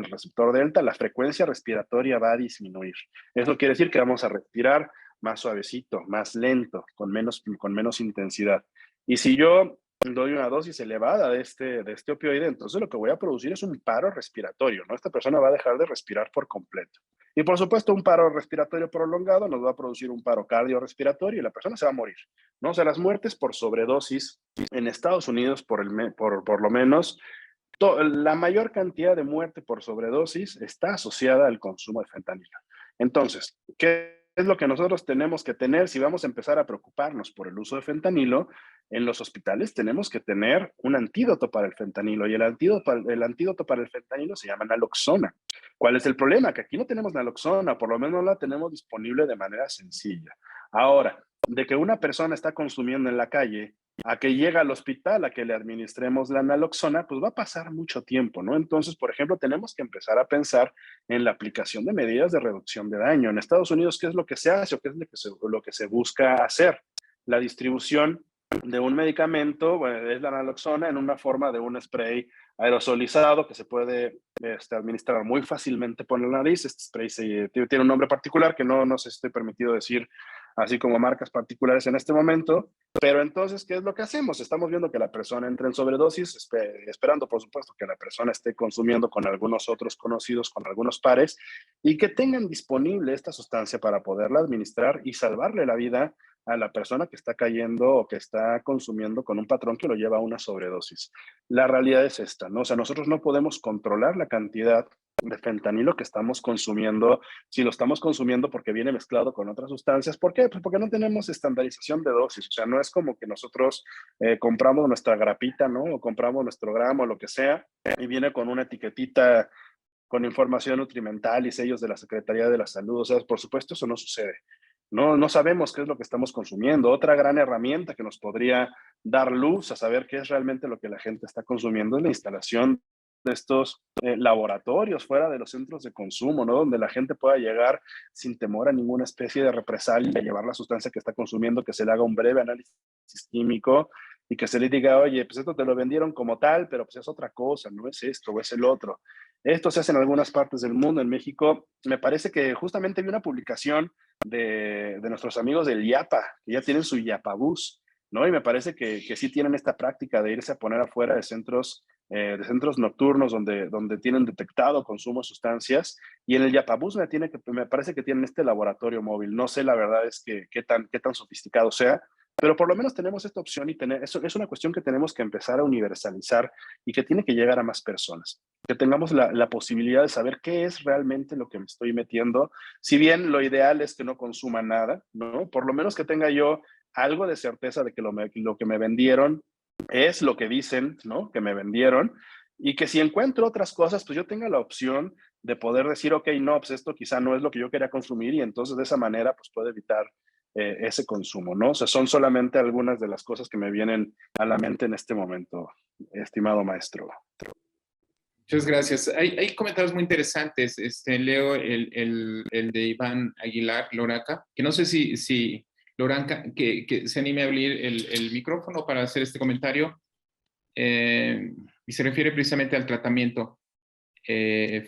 delta, la frecuencia respiratoria va a disminuir. Eso quiere decir que vamos a respirar más suavecito, más lento, con menos intensidad. Y si yo doy una dosis elevada de este opioide, entonces lo que voy a producir es un paro respiratorio, ¿no? Esta persona va a dejar de respirar por completo. Y por supuesto, un paro respiratorio prolongado nos va a producir un paro cardiorrespiratorio y la persona se va a morir, ¿no? O sea, las muertes por sobredosis en Estados Unidos, por lo menos, la mayor cantidad de muerte por sobredosis está asociada al consumo de fentanilo. Entonces, ¿qué es lo que nosotros tenemos que tener si vamos a empezar a preocuparnos por el uso de fentanilo? En los hospitales tenemos que tener un antídoto para el fentanilo y el antídoto para el fentanilo se llama naloxona. ¿Cuál es el problema? Que aquí no tenemos naloxona, por lo menos no la tenemos disponible de manera sencilla. Ahora, de que una persona está consumiendo en la calle a que llega al hospital a que le administremos la naloxona, pues va a pasar mucho tiempo, ¿no? Entonces, por ejemplo, tenemos que empezar a pensar en la aplicación de medidas de reducción de daño. En Estados Unidos, ¿qué es lo que se hace o qué es lo que se busca hacer? La distribución de un medicamento, bueno, es la naloxona en una forma de un spray aerosolizado que se puede administrar muy fácilmente por la nariz. Este spray tiene un nombre particular que no sé si estoy permitido decir, así como marcas particulares en este momento. Pero entonces, ¿qué es lo que hacemos? Estamos viendo que la persona entra en sobredosis, esperando, por supuesto, que la persona esté consumiendo con algunos otros conocidos, con algunos pares, y que tengan disponible esta sustancia para poderla administrar y salvarle la vida a la persona que está cayendo o que está consumiendo con un patrón que lo lleva a una sobredosis. La realidad es esta, ¿no? O sea, nosotros no podemos controlar la cantidad de fentanilo que estamos consumiendo, si lo estamos consumiendo porque viene mezclado con otras sustancias. ¿Por qué? Pues porque no tenemos estandarización de dosis. O sea, no es como que nosotros compramos nuestra grapita, ¿no? O compramos nuestro gramo, o lo que sea, y viene con una etiquetita con información nutrimental y sellos de la Secretaría de la Salud. O sea, por supuesto, eso no sucede. No sabemos qué es lo que estamos consumiendo. Otra gran herramienta que nos podría dar luz a saber qué es realmente lo que la gente está consumiendo es la instalación de estos laboratorios fuera de los centros de consumo, ¿no? Donde la gente pueda llegar sin temor a ninguna especie de represalia, llevar la sustancia que está consumiendo, que se le haga un breve análisis químico y que se le diga, oye, pues esto te lo vendieron como tal, pero pues es otra cosa, no es esto o es el otro. Esto se hace en algunas partes del mundo. En México, me parece que justamente vi una publicación de nuestros amigos del IAPA, que ya tienen su IAPABús, ¿no? Y me parece que sí tienen esta práctica de irse a poner afuera de centros nocturnos donde tienen detectado consumo de sustancias. Y en el IAPABús me parece que tienen este laboratorio móvil. No sé, la verdad es que qué tan sofisticado sea, pero por lo menos tenemos esta opción y eso es una cuestión que tenemos que empezar a universalizar y que tiene que llegar a más personas. Que tengamos la posibilidad de saber qué es realmente lo que me estoy metiendo. Si bien lo ideal es que no consuma nada, ¿no? Por lo menos que tenga yo algo de certeza de que lo que me vendieron es lo que dicen, ¿no? Que me vendieron. Y que si encuentro otras cosas, pues yo tenga la opción de poder decir, ok, no, pues esto quizá no es lo que yo quería consumir y entonces de esa manera pues puedo evitar ese consumo, ¿no? O sea, son solamente algunas de las cosas que me vienen a la mente en este momento, estimado maestro. Muchas gracias. Hay comentarios muy interesantes. Leo el de Iván Aguilar Loranca, que no sé si Loranca, que se anime a abrir el micrófono para hacer este comentario. Y se refiere precisamente al tratamiento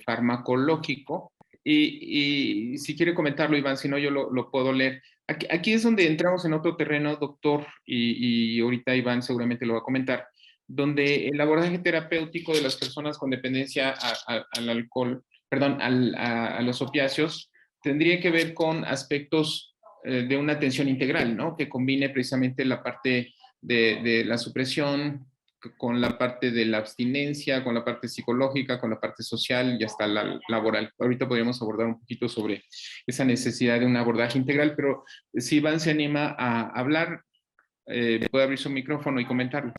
farmacológico. Y si quiere comentarlo, Iván, si no, yo lo puedo leer. Aquí es donde entramos en otro terreno, doctor, y ahorita Iván seguramente lo va a comentar, donde el abordaje terapéutico de las personas con dependencia al alcohol, perdón, a los opiáceos, tendría que ver con aspectos de una atención integral, ¿no? Que combine precisamente la parte de la supresión, con la parte de la abstinencia, con la parte psicológica, con la parte social y hasta la laboral. Ahorita podríamos abordar un poquito sobre esa necesidad de un abordaje integral, pero si Iván se anima a hablar, puede abrir su micrófono y comentarlo.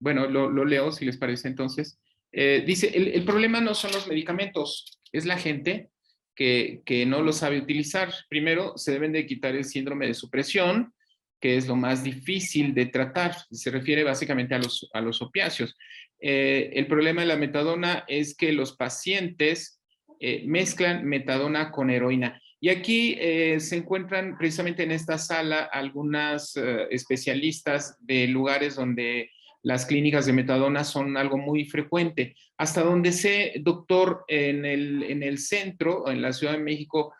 Bueno, lo leo si les parece entonces. Dice, el problema no son los medicamentos, es la gente que no lo sabe utilizar. Primero, se deben de quitar el síndrome de supresión, que es lo más difícil de tratar. Se refiere básicamente a los opiáceos. El problema de la metadona es que los pacientes mezclan metadona con heroína. Y aquí se encuentran precisamente en esta sala algunas especialistas de lugares donde las clínicas de metadona son algo muy frecuente. Hasta donde sé, doctor, en el centro, en la Ciudad de México,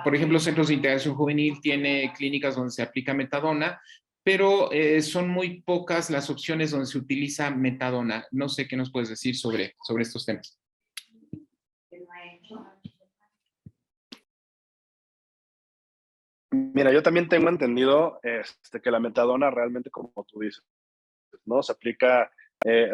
por ejemplo, Centros de Integración Juvenil tiene clínicas donde se aplica metadona, pero son muy pocas las opciones donde se utiliza metadona. No sé qué nos puedes decir sobre estos temas. Mira, yo también tengo entendido que la metadona realmente, como tú dices, ¿no? Se aplica,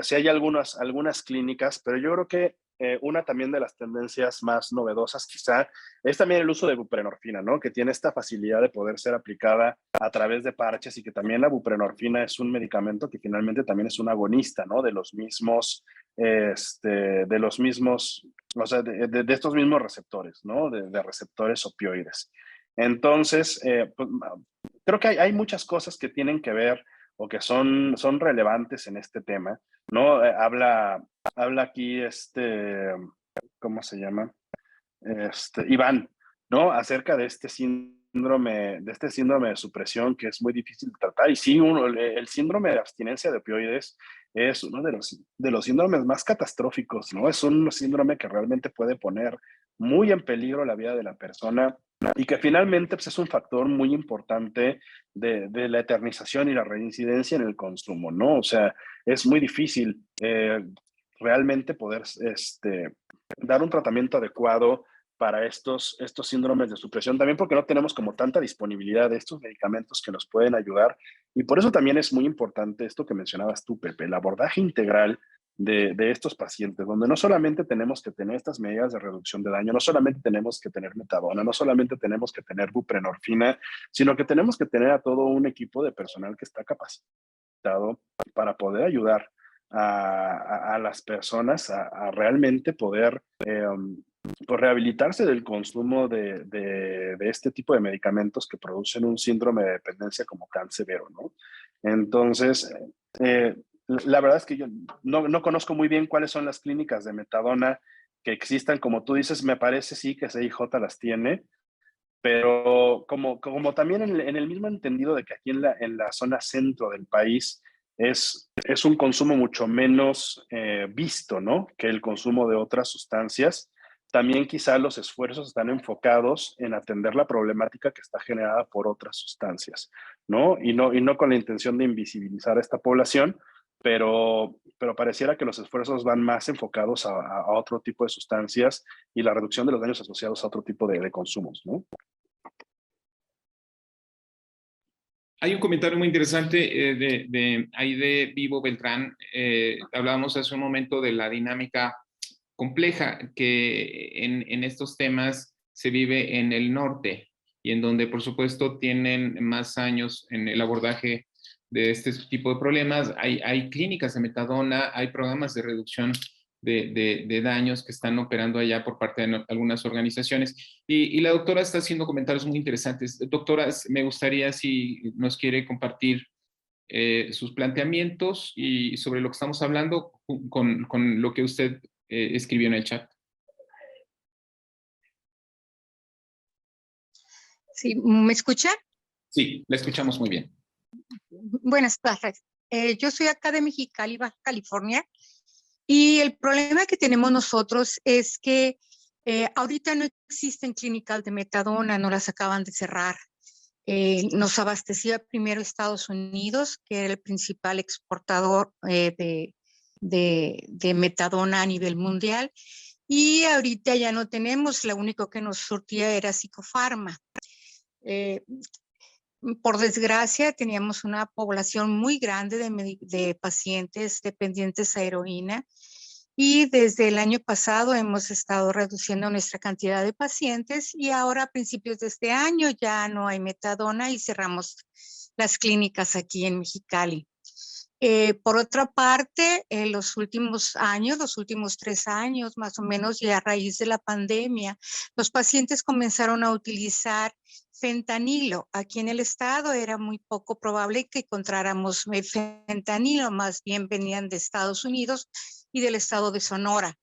sí hay algunas clínicas, pero yo creo que una también de las tendencias más novedosas quizá es también el uso de buprenorfina, ¿no? Que tiene esta facilidad de poder ser aplicada a través de parches y que también la buprenorfina es un medicamento que finalmente también es un agonista, ¿no? De los mismos, o sea, de estos mismos receptores, ¿no? De receptores opioides. Entonces, pues, creo que hay muchas cosas que tienen que ver o que son relevantes en este tema, ¿no? Habla aquí ¿cómo se llama? Iván, ¿no? Acerca de este síndrome de supresión que es muy difícil de tratar. Y sí, el síndrome de abstinencia de opioides es uno de los síndromes más catastróficos, ¿no? Es un síndrome que realmente puede poner muy en peligro la vida de la persona y que finalmente pues, es un factor muy importante de la eternización y la reincidencia en el consumo, ¿no? O sea, es muy difícil realmente poder dar un tratamiento adecuado para estos síndromes de supresión, también porque no tenemos como tanta disponibilidad de estos medicamentos que nos pueden ayudar. Y por eso también es muy importante esto que mencionabas tú, Pepe, el abordaje integral de estos pacientes, donde no solamente tenemos que tener estas medidas de reducción de daño, no solamente tenemos que tener metadona, no solamente tenemos que tener buprenorfina, sino que tenemos que tener a todo un equipo de personal que está capacitado para poder ayudar a las personas a realmente poder pues, rehabilitarse del consumo de este tipo de medicamentos que producen un síndrome de dependencia como tan severo, ¿no? Entonces, la verdad es que yo no conozco muy bien cuáles son las clínicas de metadona que existan. Como tú dices, me parece sí que CIJ las tiene, pero como también en el mismo entendido de que aquí en la zona centro del país es un consumo mucho menos visto, ¿no? Que el consumo de otras sustancias. También quizá los esfuerzos están enfocados en atender la problemática que está generada por otras sustancias, ¿no? Y no con la intención de invisibilizar a esta población, pero pareciera que los esfuerzos van más enfocados a otro tipo de sustancias y la reducción de los daños asociados a otro tipo de consumos, ¿no? Hay un comentario muy interesante de Aide Vivo Beltrán. Hablábamos hace un momento de la dinámica compleja que en estos temas se vive en el norte y en donde, por supuesto, tienen más años en el abordaje de este tipo de problemas. Hay clínicas de metadona, hay programas de reducción de daños que están operando allá por parte de algunas organizaciones. Y la doctora está haciendo comentarios muy interesantes. Doctora, me gustaría si nos quiere compartir sus planteamientos y sobre lo que estamos hablando con lo que usted escribió en el chat. Sí, ¿me escuchan? Sí, la escuchamos muy bien. Buenas tardes. Yo soy acá de Mexicali, Baja California, y el problema que tenemos nosotros es que ahorita no existen clínicas de metadona, no las acaban de cerrar. Nos abastecía primero Estados Unidos, que era el principal exportador de metadona a nivel mundial, y ahorita ya no tenemos, lo único que nos surtía era Psicofarma. Por desgracia, teníamos una población muy grande de pacientes dependientes a heroína y desde el año pasado hemos estado reduciendo nuestra cantidad de pacientes y ahora a principios de este año ya no hay metadona y cerramos las clínicas aquí en Mexicali. Por otra parte, en los últimos años, los últimos 3 años más o menos, y a raíz de la pandemia, los pacientes comenzaron a utilizar fentanilo. Aquí en el estado era muy poco probable que encontráramos fentanilo, más bien venían de Estados Unidos y del estado de Sonora.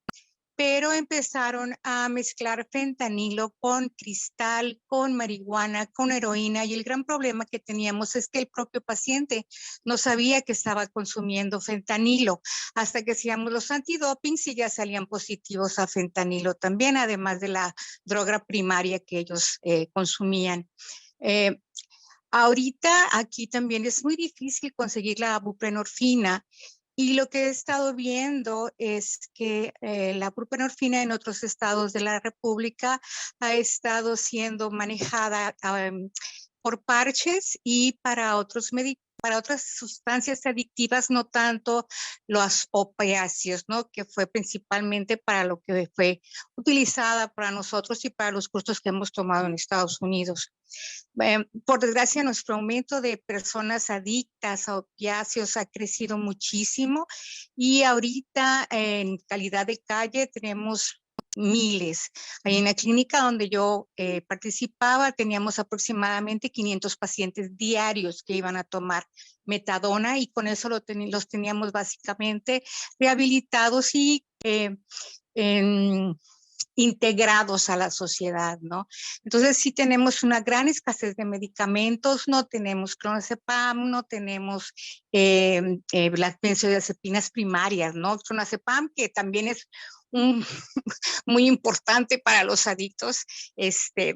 pero empezaron a mezclar fentanilo con cristal, con marihuana, con heroína, y el gran problema que teníamos es que el propio paciente no sabía que estaba consumiendo fentanilo, hasta que hacíamos los antidopings y ya salían positivos a fentanilo también, además de la droga primaria que ellos consumían. Ahorita aquí también es muy difícil conseguir la buprenorfina, y lo que he estado viendo es que la buprenorfina en otros estados de la República ha estado siendo manejada por parches y para otras sustancias adictivas, no tanto los opiáceos, ¿no? Que fue principalmente para lo que fue utilizada para nosotros y para los cursos que hemos tomado en Estados Unidos. Por desgracia, nuestro aumento de personas adictas a opiáceos ha crecido muchísimo, y ahorita en calidad de calle tenemos miles. Ahí en la clínica donde yo participaba teníamos aproximadamente 500 pacientes diarios que iban a tomar metadona, y con eso los teníamos básicamente rehabilitados y integrados a la sociedad, ¿no? Entonces sí tenemos una gran escasez de medicamentos, no tenemos clonazepam, no tenemos las benzodiazepinas primarias, ¿no? Clonazepam, que también es muy importante para los adictos,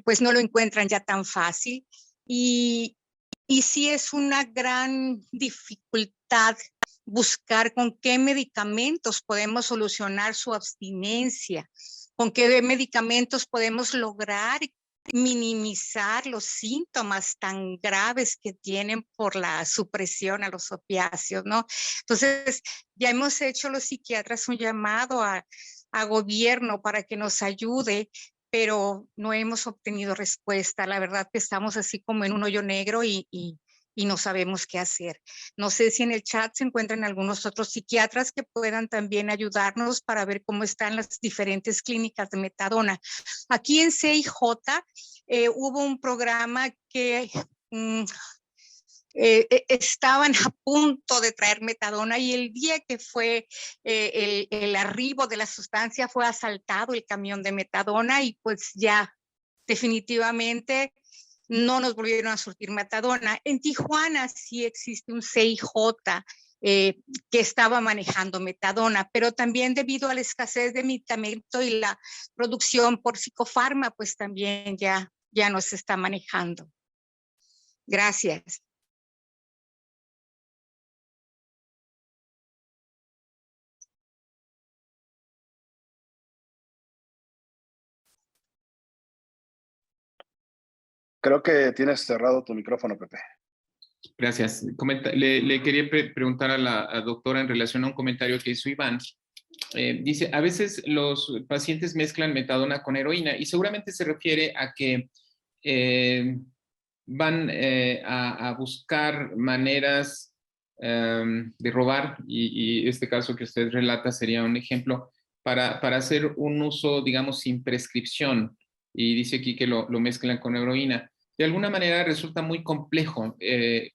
pues no lo encuentran ya tan fácil, y sí es una gran dificultad buscar con qué medicamentos podemos solucionar su abstinencia, con qué medicamentos podemos lograr minimizar los síntomas tan graves que tienen por la supresión a los opiáceos, ¿no? Entonces, ya hemos hecho los psiquiatras un llamado a gobierno para que nos ayude, pero no hemos obtenido respuesta. La verdad que estamos así como en un hoyo negro y no sabemos qué hacer. No sé si en el chat se encuentran algunos otros psiquiatras que puedan también ayudarnos para ver cómo están las diferentes clínicas de metadona. Aquí en CIJ hubo un programa que estaban a punto de traer metadona, y el día que fue el arribo de la sustancia fue asaltado el camión de metadona, y pues ya definitivamente no nos volvieron a surtir metadona. En Tijuana sí existe un CIJ que estaba manejando metadona, pero también debido a la escasez de medicamento y la producción por psicofarma, pues también ya no se está manejando. Gracias. Creo que tienes cerrado tu micrófono, Pepe. Gracias. Le quería preguntar a la doctora en relación a un comentario que hizo Iván. Dice, a veces los pacientes mezclan metadona con heroína, y seguramente se refiere a que van a buscar maneras de robar, y este caso que usted relata sería un ejemplo para hacer un uso, digamos, sin prescripción, y dice aquí que lo mezclan con heroína. De alguna manera resulta muy complejo.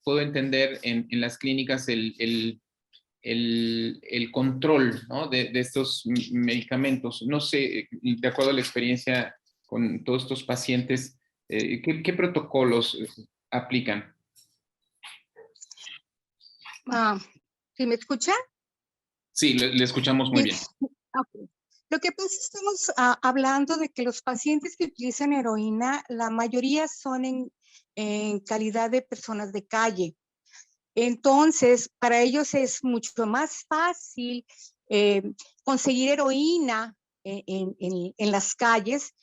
Puedo entender en las clínicas el control, ¿no? de estos medicamentos. No sé, de acuerdo a la experiencia con todos estos pacientes, ¿qué protocolos aplican? ¿Sí me escucha? Sí, le escuchamos muy bien. Okay. Lo que pasa es que estamos hablando de que los pacientes que utilizan heroína, la mayoría son en calidad de personas de calle. Entonces, para ellos es mucho más fácil conseguir heroína en las calles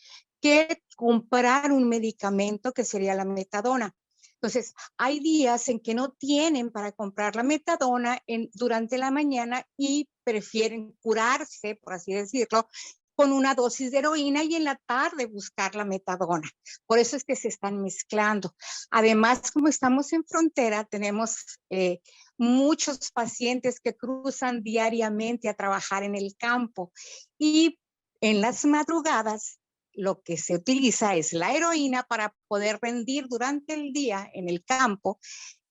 que comprar un medicamento que sería la metadona. Entonces, hay días en que no tienen para comprar la metadona durante la mañana y prefieren curarse, por así decirlo, con una dosis de heroína, y en la tarde buscar la metadona. Por eso es que se están mezclando. Además, como estamos en frontera, tenemos muchos pacientes que cruzan diariamente a trabajar en el campo, y en las madrugadas lo que se utiliza es la heroína para poder rendir durante el día en el campo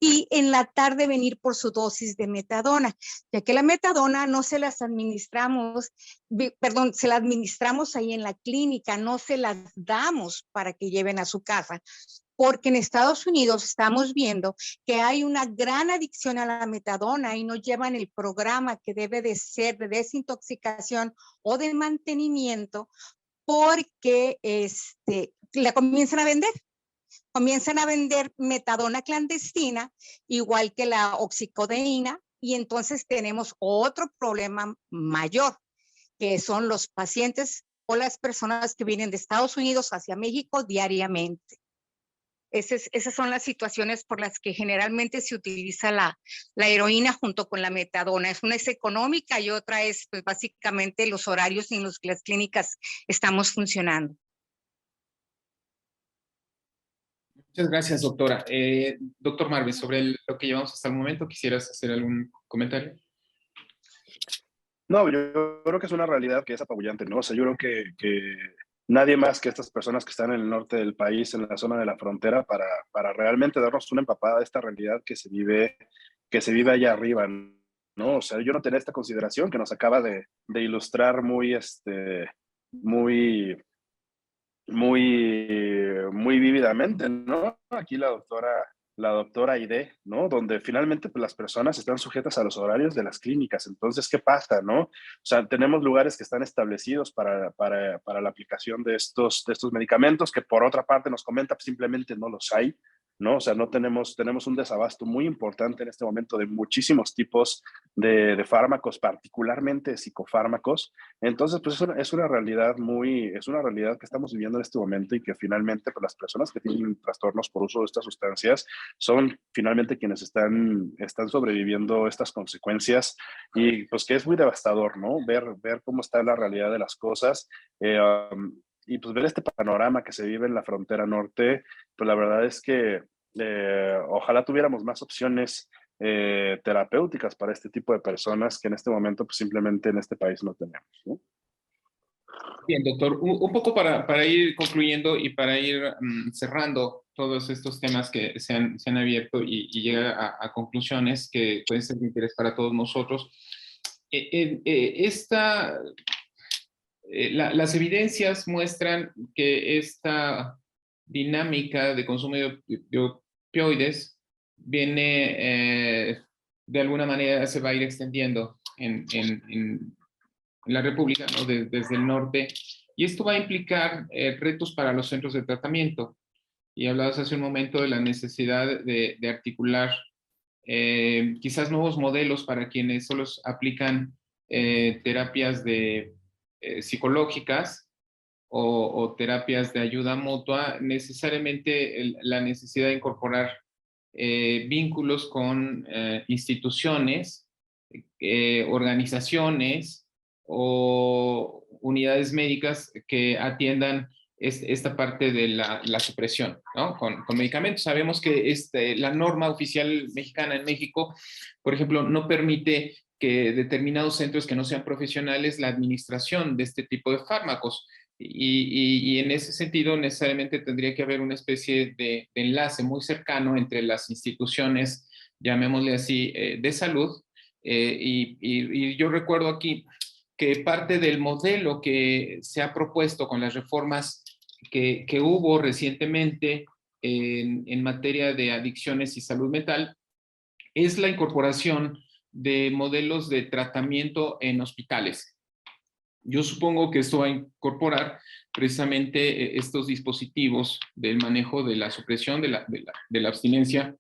y en la tarde venir por su dosis de metadona, ya que la metadona no se las administramos, perdón, se la administramos ahí en la clínica, no se las damos para que lleven a su casa, porque en Estados Unidos estamos viendo que hay una gran adicción a la metadona y no llevan el programa que debe de ser de desintoxicación o de mantenimiento, porque la comienzan a vender. Comienzan a vender metadona clandestina, igual que la oxicodeína, y entonces tenemos otro problema mayor, que son los pacientes o las personas que vienen de Estados Unidos hacia México diariamente. Esas son las situaciones por las que generalmente se utiliza la heroína junto con la metadona. Una es económica y otra es pues, básicamente los horarios en los que las clínicas estamos funcionando. Muchas gracias, doctora. Doctor Marves, sobre lo que llevamos hasta el momento, ¿quisieras hacer algún comentario? No, yo creo que es una realidad que es apabullante, ¿no? O sea, yo creo que nadie más que estas personas que están en el norte del país, en la zona de la frontera, para realmente darnos una empapada de esta realidad que se vive allá arriba, ¿no? O sea, yo no tenía esta consideración que nos acaba de ilustrar muy vívidamente, ¿no? Aquí la doctora Aide, ¿no? Donde finalmente pues, las personas están sujetas a los horarios de las clínicas. Entonces, ¿qué pasa, no? O sea, tenemos lugares que están establecidos para la aplicación de estos medicamentos, que por otra parte nos comenta, pues, simplemente no los hay, ¿no? O sea, no tenemos un desabasto muy importante en este momento de muchísimos tipos de fármacos, particularmente psicofármacos. Entonces, pues es una realidad que estamos viviendo en este momento y que finalmente pues, las personas que tienen trastornos por uso de estas sustancias son finalmente quienes están sobreviviendo estas consecuencias y pues que es muy devastador, ¿no? Ver cómo está la realidad de las cosas y pues ver este panorama que se vive en la frontera norte, pues la verdad es que ojalá tuviéramos más opciones terapéuticas para este tipo de personas que en este momento pues simplemente en este país no tenemos, ¿no? Bien, doctor, un poco para ir concluyendo y para ir cerrando todos estos temas que se han abierto y llegar a conclusiones que pueden ser de interés para todos nosotros. Las evidencias muestran que esta dinámica de consumo de opioides viene, de alguna manera, se va a ir extendiendo en la República, ¿no? Desde el norte, y esto va a implicar retos para los centros de tratamiento. Y hablabas hace un momento de la necesidad de articular quizás nuevos modelos para quienes solo aplican terapias psicológicas o terapias de ayuda mutua, necesariamente la necesidad de incorporar vínculos con instituciones, organizaciones o unidades médicas que atiendan esta parte de la supresión, ¿no? Con medicamentos. Sabemos que la norma oficial mexicana en México, por ejemplo, no permite que determinados centros que no sean profesionales la administración de este tipo de fármacos. Y en ese sentido necesariamente tendría que haber una especie de enlace muy cercano entre las instituciones, llamémosle así, de salud. Y yo recuerdo aquí que parte del modelo que se ha propuesto con las reformas que hubo recientemente en materia de adicciones y salud mental es la incorporación de modelos de tratamiento en hospitales. Yo supongo que esto va a incorporar precisamente estos dispositivos del manejo de la supresión de la abstinencia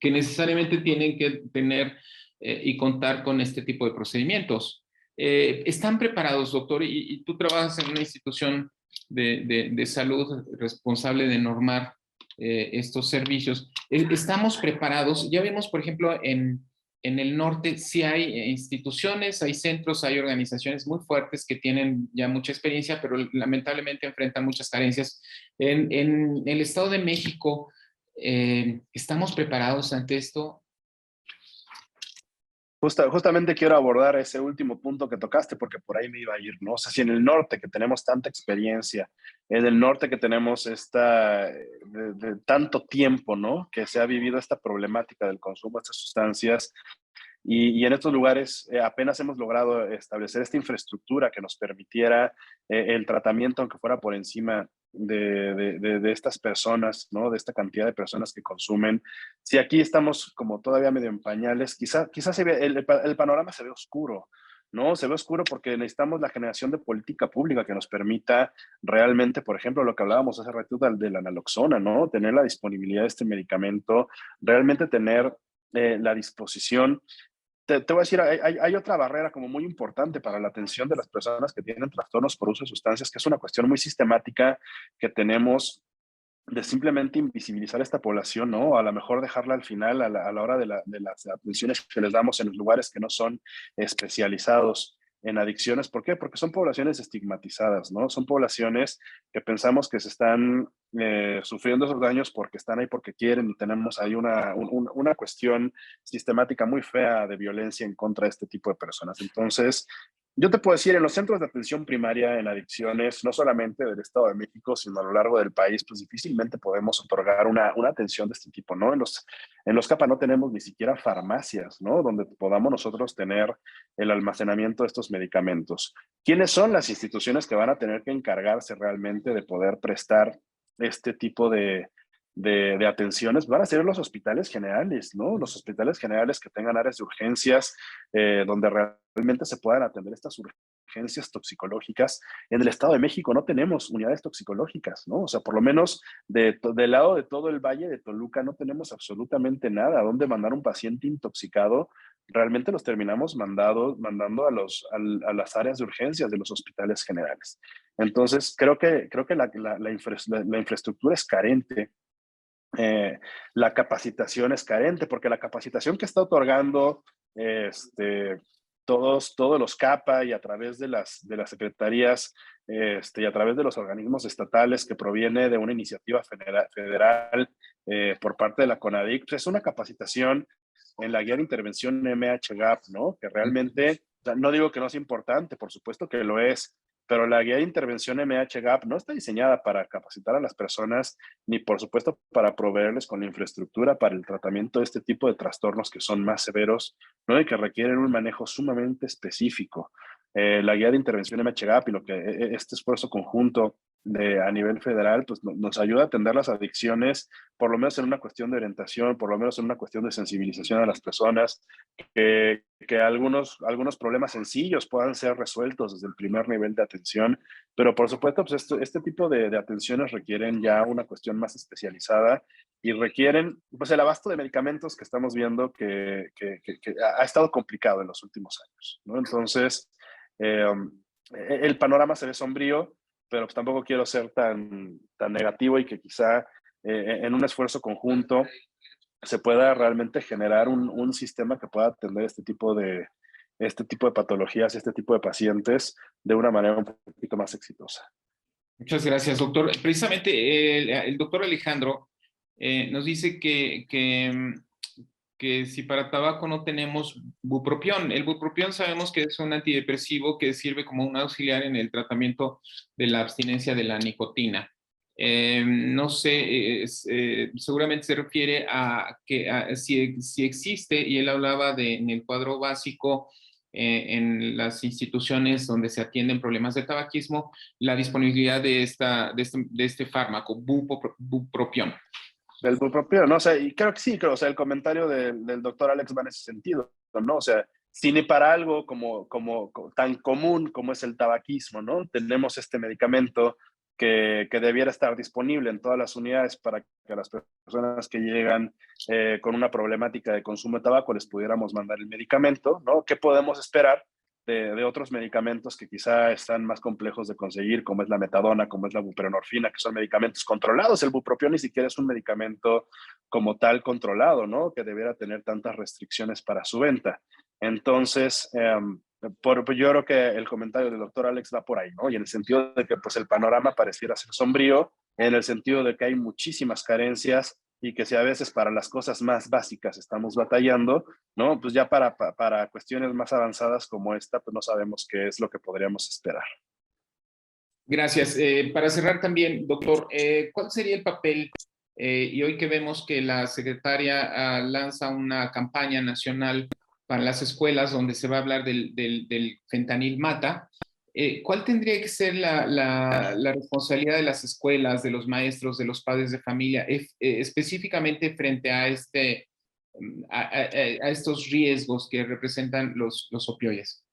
que necesariamente tienen que tener y contar con este tipo de procedimientos. ¿Están preparados, doctor? Y tú trabajas en una institución de salud responsable de normar estos servicios. ¿Estamos preparados? Ya vemos, por ejemplo, en el norte sí hay instituciones, hay centros, hay organizaciones muy fuertes que tienen ya mucha experiencia, pero lamentablemente enfrentan muchas carencias. En el Estado de México, ¿estamos preparados ante esto? Justamente quiero abordar ese último punto que tocaste porque por ahí me iba a ir, ¿no? O sea, si en el norte que tenemos tanta experiencia, en el norte que tenemos de tanto tiempo, ¿no? Que se ha vivido esta problemática del consumo de estas sustancias, y en estos lugares apenas hemos logrado establecer esta infraestructura que nos permitiera el tratamiento, aunque fuera por encima de estas personas, ¿no? De esta cantidad de personas que consumen. Si aquí estamos como todavía medio en pañales, quizás el panorama se ve oscuro, ¿no? Se ve oscuro porque necesitamos la generación de política pública que nos permita realmente, por ejemplo, lo que hablábamos hace rato de la naloxona, ¿no? Tener la disponibilidad de este medicamento, realmente tener la disposición. Te voy a decir, hay otra barrera como muy importante para la atención de las personas que tienen trastornos por uso de sustancias, que es una cuestión muy sistemática que tenemos de simplemente invisibilizar a esta población, ¿no? A lo mejor dejarla al final a la hora de las atenciones que les damos en los lugares que no son especializados en adicciones. ¿Por qué? Porque son poblaciones estigmatizadas, ¿no? Son poblaciones que pensamos que se están sufriendo esos daños porque están ahí porque quieren, y tenemos ahí una cuestión sistemática muy fea de violencia en contra de este tipo de personas. Entonces, yo te puedo decir, en los centros de atención primaria en adicciones, no solamente del Estado de México, sino a lo largo del país, pues difícilmente podemos otorgar una atención de este tipo, ¿no? En los CAPA no tenemos ni siquiera farmacias, ¿no? Donde podamos nosotros tener el almacenamiento de estos medicamentos. ¿Quiénes son las instituciones que van a tener que encargarse realmente de poder prestar este tipo de atenciones? Van a ser los hospitales generales, ¿no? Los hospitales generales que tengan áreas de urgencias, donde realmente se puedan atender estas urgencias toxicológicas. En el Estado de México no tenemos unidades toxicológicas, ¿no? O sea, por lo menos del lado de todo el Valle de Toluca no tenemos absolutamente nada. ¿A dónde mandar un paciente intoxicado? Realmente los terminamos mandando a las áreas de urgencias de los hospitales generales. Entonces, creo que la infraestructura es carente. La capacitación es carente, porque la capacitación que está otorgando todos los CAPA y a través de las secretarías y a través de los organismos estatales, que proviene de una iniciativa federal por parte de la CONADIC, pues es una capacitación en la guía de intervención MHGAP, ¿no? Que realmente, o sea, no digo que no es importante, por supuesto que lo es, pero la guía de intervención MHGAP no está diseñada para capacitar a las personas, ni por supuesto para proveerles con la infraestructura para el tratamiento de este tipo de trastornos que son más severos, ¿no? Y que requieren un manejo sumamente específico. La guía de intervención MHGAP y este esfuerzo conjunto a nivel federal, pues nos ayuda a atender las adicciones, por lo menos en una cuestión de orientación, por lo menos en una cuestión de sensibilización a las personas, que algunos problemas sencillos puedan ser resueltos desde el primer nivel de atención, pero por supuesto, pues este tipo de atenciones requieren ya una cuestión más especializada y requieren, pues, el abasto de medicamentos que estamos viendo que ha estado complicado en los últimos años, ¿no? Entonces, el panorama se ve sombrío, pero pues tampoco quiero ser tan negativo, y que quizá en un esfuerzo conjunto se pueda realmente generar un sistema que pueda atender este tipo de patologías, este tipo de pacientes de una manera un poquito más exitosa. Muchas gracias, doctor. Precisamente el doctor Alejandro nos dice que si para tabaco no tenemos bupropión. El bupropión sabemos que es un antidepresivo que sirve como un auxiliar en el tratamiento de la abstinencia de la nicotina. No sé, seguramente se refiere a que si existe, y él hablaba en el cuadro básico, en las instituciones donde se atienden problemas de tabaquismo, la disponibilidad de este fármaco, bupropión. Del bupropión, ¿no? O sea, y creo que sí, o sea, el comentario del doctor Alex va en ese sentido, ¿no? O sea, si ni para algo como tan común como es el tabaquismo, ¿no? Tenemos este medicamento que debiera estar disponible en todas las unidades para que a las personas que llegan con una problemática de consumo de tabaco les pudiéramos mandar el medicamento, ¿no? ¿Qué podemos esperar de otros medicamentos que quizá están más complejos de conseguir, como es la metadona, como es la buprenorfina, que son medicamentos controlados? El bupropión ni siquiera es un medicamento como tal controlado, ¿no? Que debiera tener tantas restricciones para su venta. Entonces, yo creo que el comentario del doctor Alex va por ahí, ¿no? Y en el sentido de que pues, el panorama pareciera ser sombrío, en el sentido de que hay muchísimas carencias, y que si a veces para las cosas más básicas estamos batallando, ¿no? Pues ya para cuestiones más avanzadas como esta, pues no sabemos qué es lo que podríamos esperar. Gracias. Para cerrar también, doctor, ¿cuál sería el papel? Y hoy que vemos que la secretaria lanza una campaña nacional para las escuelas donde se va a hablar del fentanil mata, ¿cuál tendría que ser la responsabilidad de las escuelas, de los maestros, de los padres de familia, específicamente frente a, a estos riesgos que representan los opioides?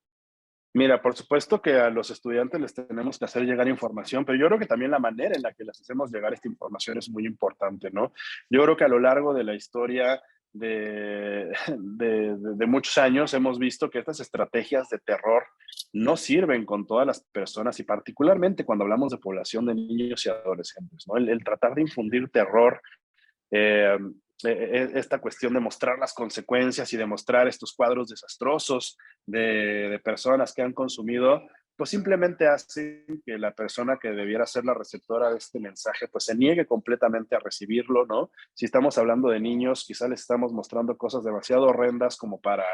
Mira, por supuesto que a los estudiantes les tenemos que hacer llegar información, pero yo creo que también la manera en la que les hacemos llegar esta información es muy importante, ¿no? Yo creo que a lo largo de la historia de muchos años hemos visto que estas estrategias de terror no sirven con todas las personas y particularmente cuando hablamos de población de niños y adolescentes, ¿no? El tratar de infundir terror, esta cuestión de mostrar las consecuencias y de mostrar estos cuadros desastrosos de personas que han consumido, pues simplemente hacen que la persona que debiera ser la receptora de este mensaje, pues se niegue completamente a recibirlo, ¿no? Si estamos hablando de niños, quizá les estamos mostrando cosas demasiado horrendas como para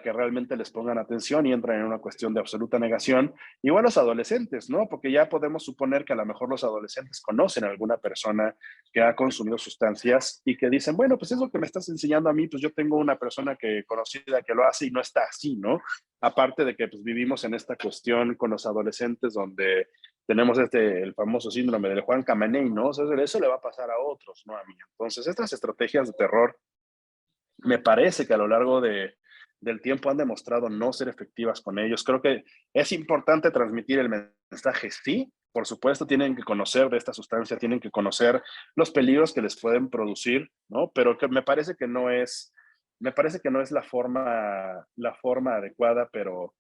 que realmente les pongan atención y entran en una cuestión de absoluta negación. Igual los adolescentes, ¿no? Porque ya podemos suponer que a lo mejor los adolescentes conocen a alguna persona que ha consumido sustancias y que dicen, bueno, pues es lo que me estás enseñando a mí, pues yo tengo una persona conocida que lo hace y no está así, ¿no? Aparte de que pues vivimos en esta cuestión con los adolescentes donde tenemos el famoso síndrome del Juan Camaney, ¿no? O sea, eso le va a pasar a otros, no a mí. Entonces, estas estrategias de terror me parece que a lo largo del tiempo han demostrado no ser efectivas con ellos. Creo que es importante transmitir el mensaje, sí, por supuesto, tienen que conocer de esta sustancia, tienen que conocer los peligros que les pueden producir, ¿no? Pero que me parece que no es la forma adecuada, pero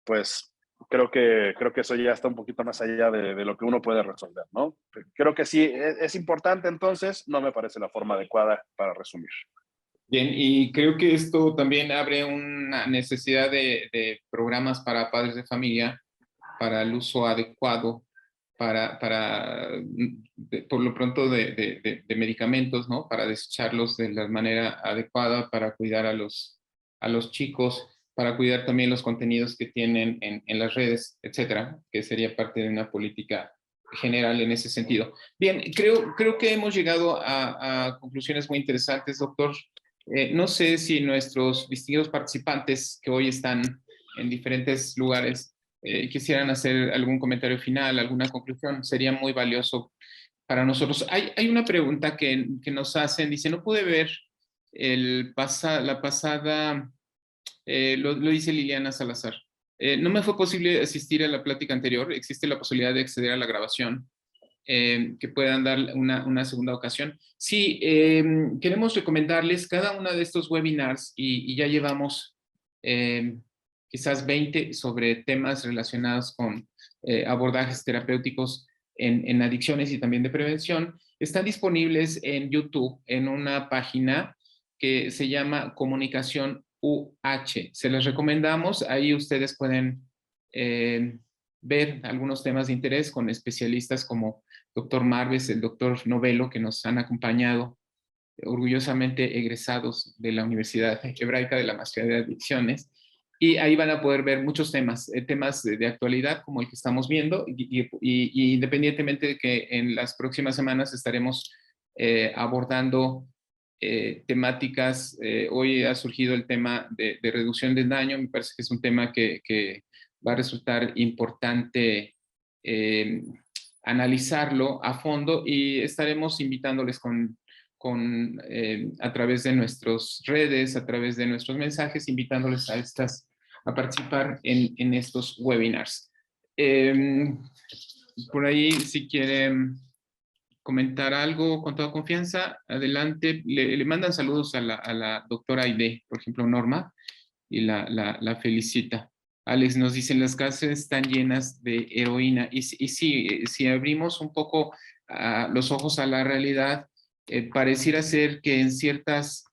pues creo que eso ya está un poquito más allá de lo que uno puede resolver, ¿no? Creo que sí, es importante, entonces no me parece la forma adecuada para resumir. Bien, y creo que esto también abre una necesidad de programas para padres de familia, para el uso adecuado, por lo pronto de medicamentos, ¿no? Para desecharlos de la manera adecuada, para cuidar a los chicos, para cuidar también los contenidos que tienen en las redes, etcétera, que sería parte de una política general en ese sentido. Bien, creo que hemos llegado a conclusiones muy interesantes, doctor. No sé si nuestros distinguidos participantes que hoy están en diferentes lugares quisieran hacer algún comentario final, alguna conclusión, sería muy valioso para nosotros. Hay una pregunta que nos hacen, dice, no pude ver la pasada, lo dice Liliana Salazar. No me fue posible asistir a la plática anterior, existe la posibilidad de acceder a la grabación. Que puedan dar una segunda ocasión. Sí, queremos recomendarles cada uno de estos webinars y ya llevamos quizás 20 sobre temas relacionados con abordajes terapéuticos en adicciones y también de prevención. Están disponibles en YouTube en una página que se llama Comunicación UH. Se les recomendamos, ahí ustedes pueden ver algunos temas de interés con especialistas como doctor Marves, el doctor Novelo, que nos han acompañado, orgullosamente egresados de la Universidad Hebraica de la Maestría de Adicciones. Y ahí van a poder ver muchos temas, temas de actualidad como el que estamos viendo, y independientemente de que en las próximas semanas estaremos abordando temáticas. Hoy ha surgido el tema de reducción del daño, me parece que es un tema que va a resultar importante analizarlo a fondo y estaremos invitándoles a través de nuestras redes, a través de nuestros mensajes, invitándoles a participar en estos webinars. Por ahí, si quieren comentar algo con toda confianza, adelante. Le mandan saludos a la doctora Aide, por ejemplo, Norma, y la felicita. Alex nos dice, las cárceles están llenas de heroína. Y sí, si abrimos un poco los ojos a la realidad, pareciera ser que en ciertos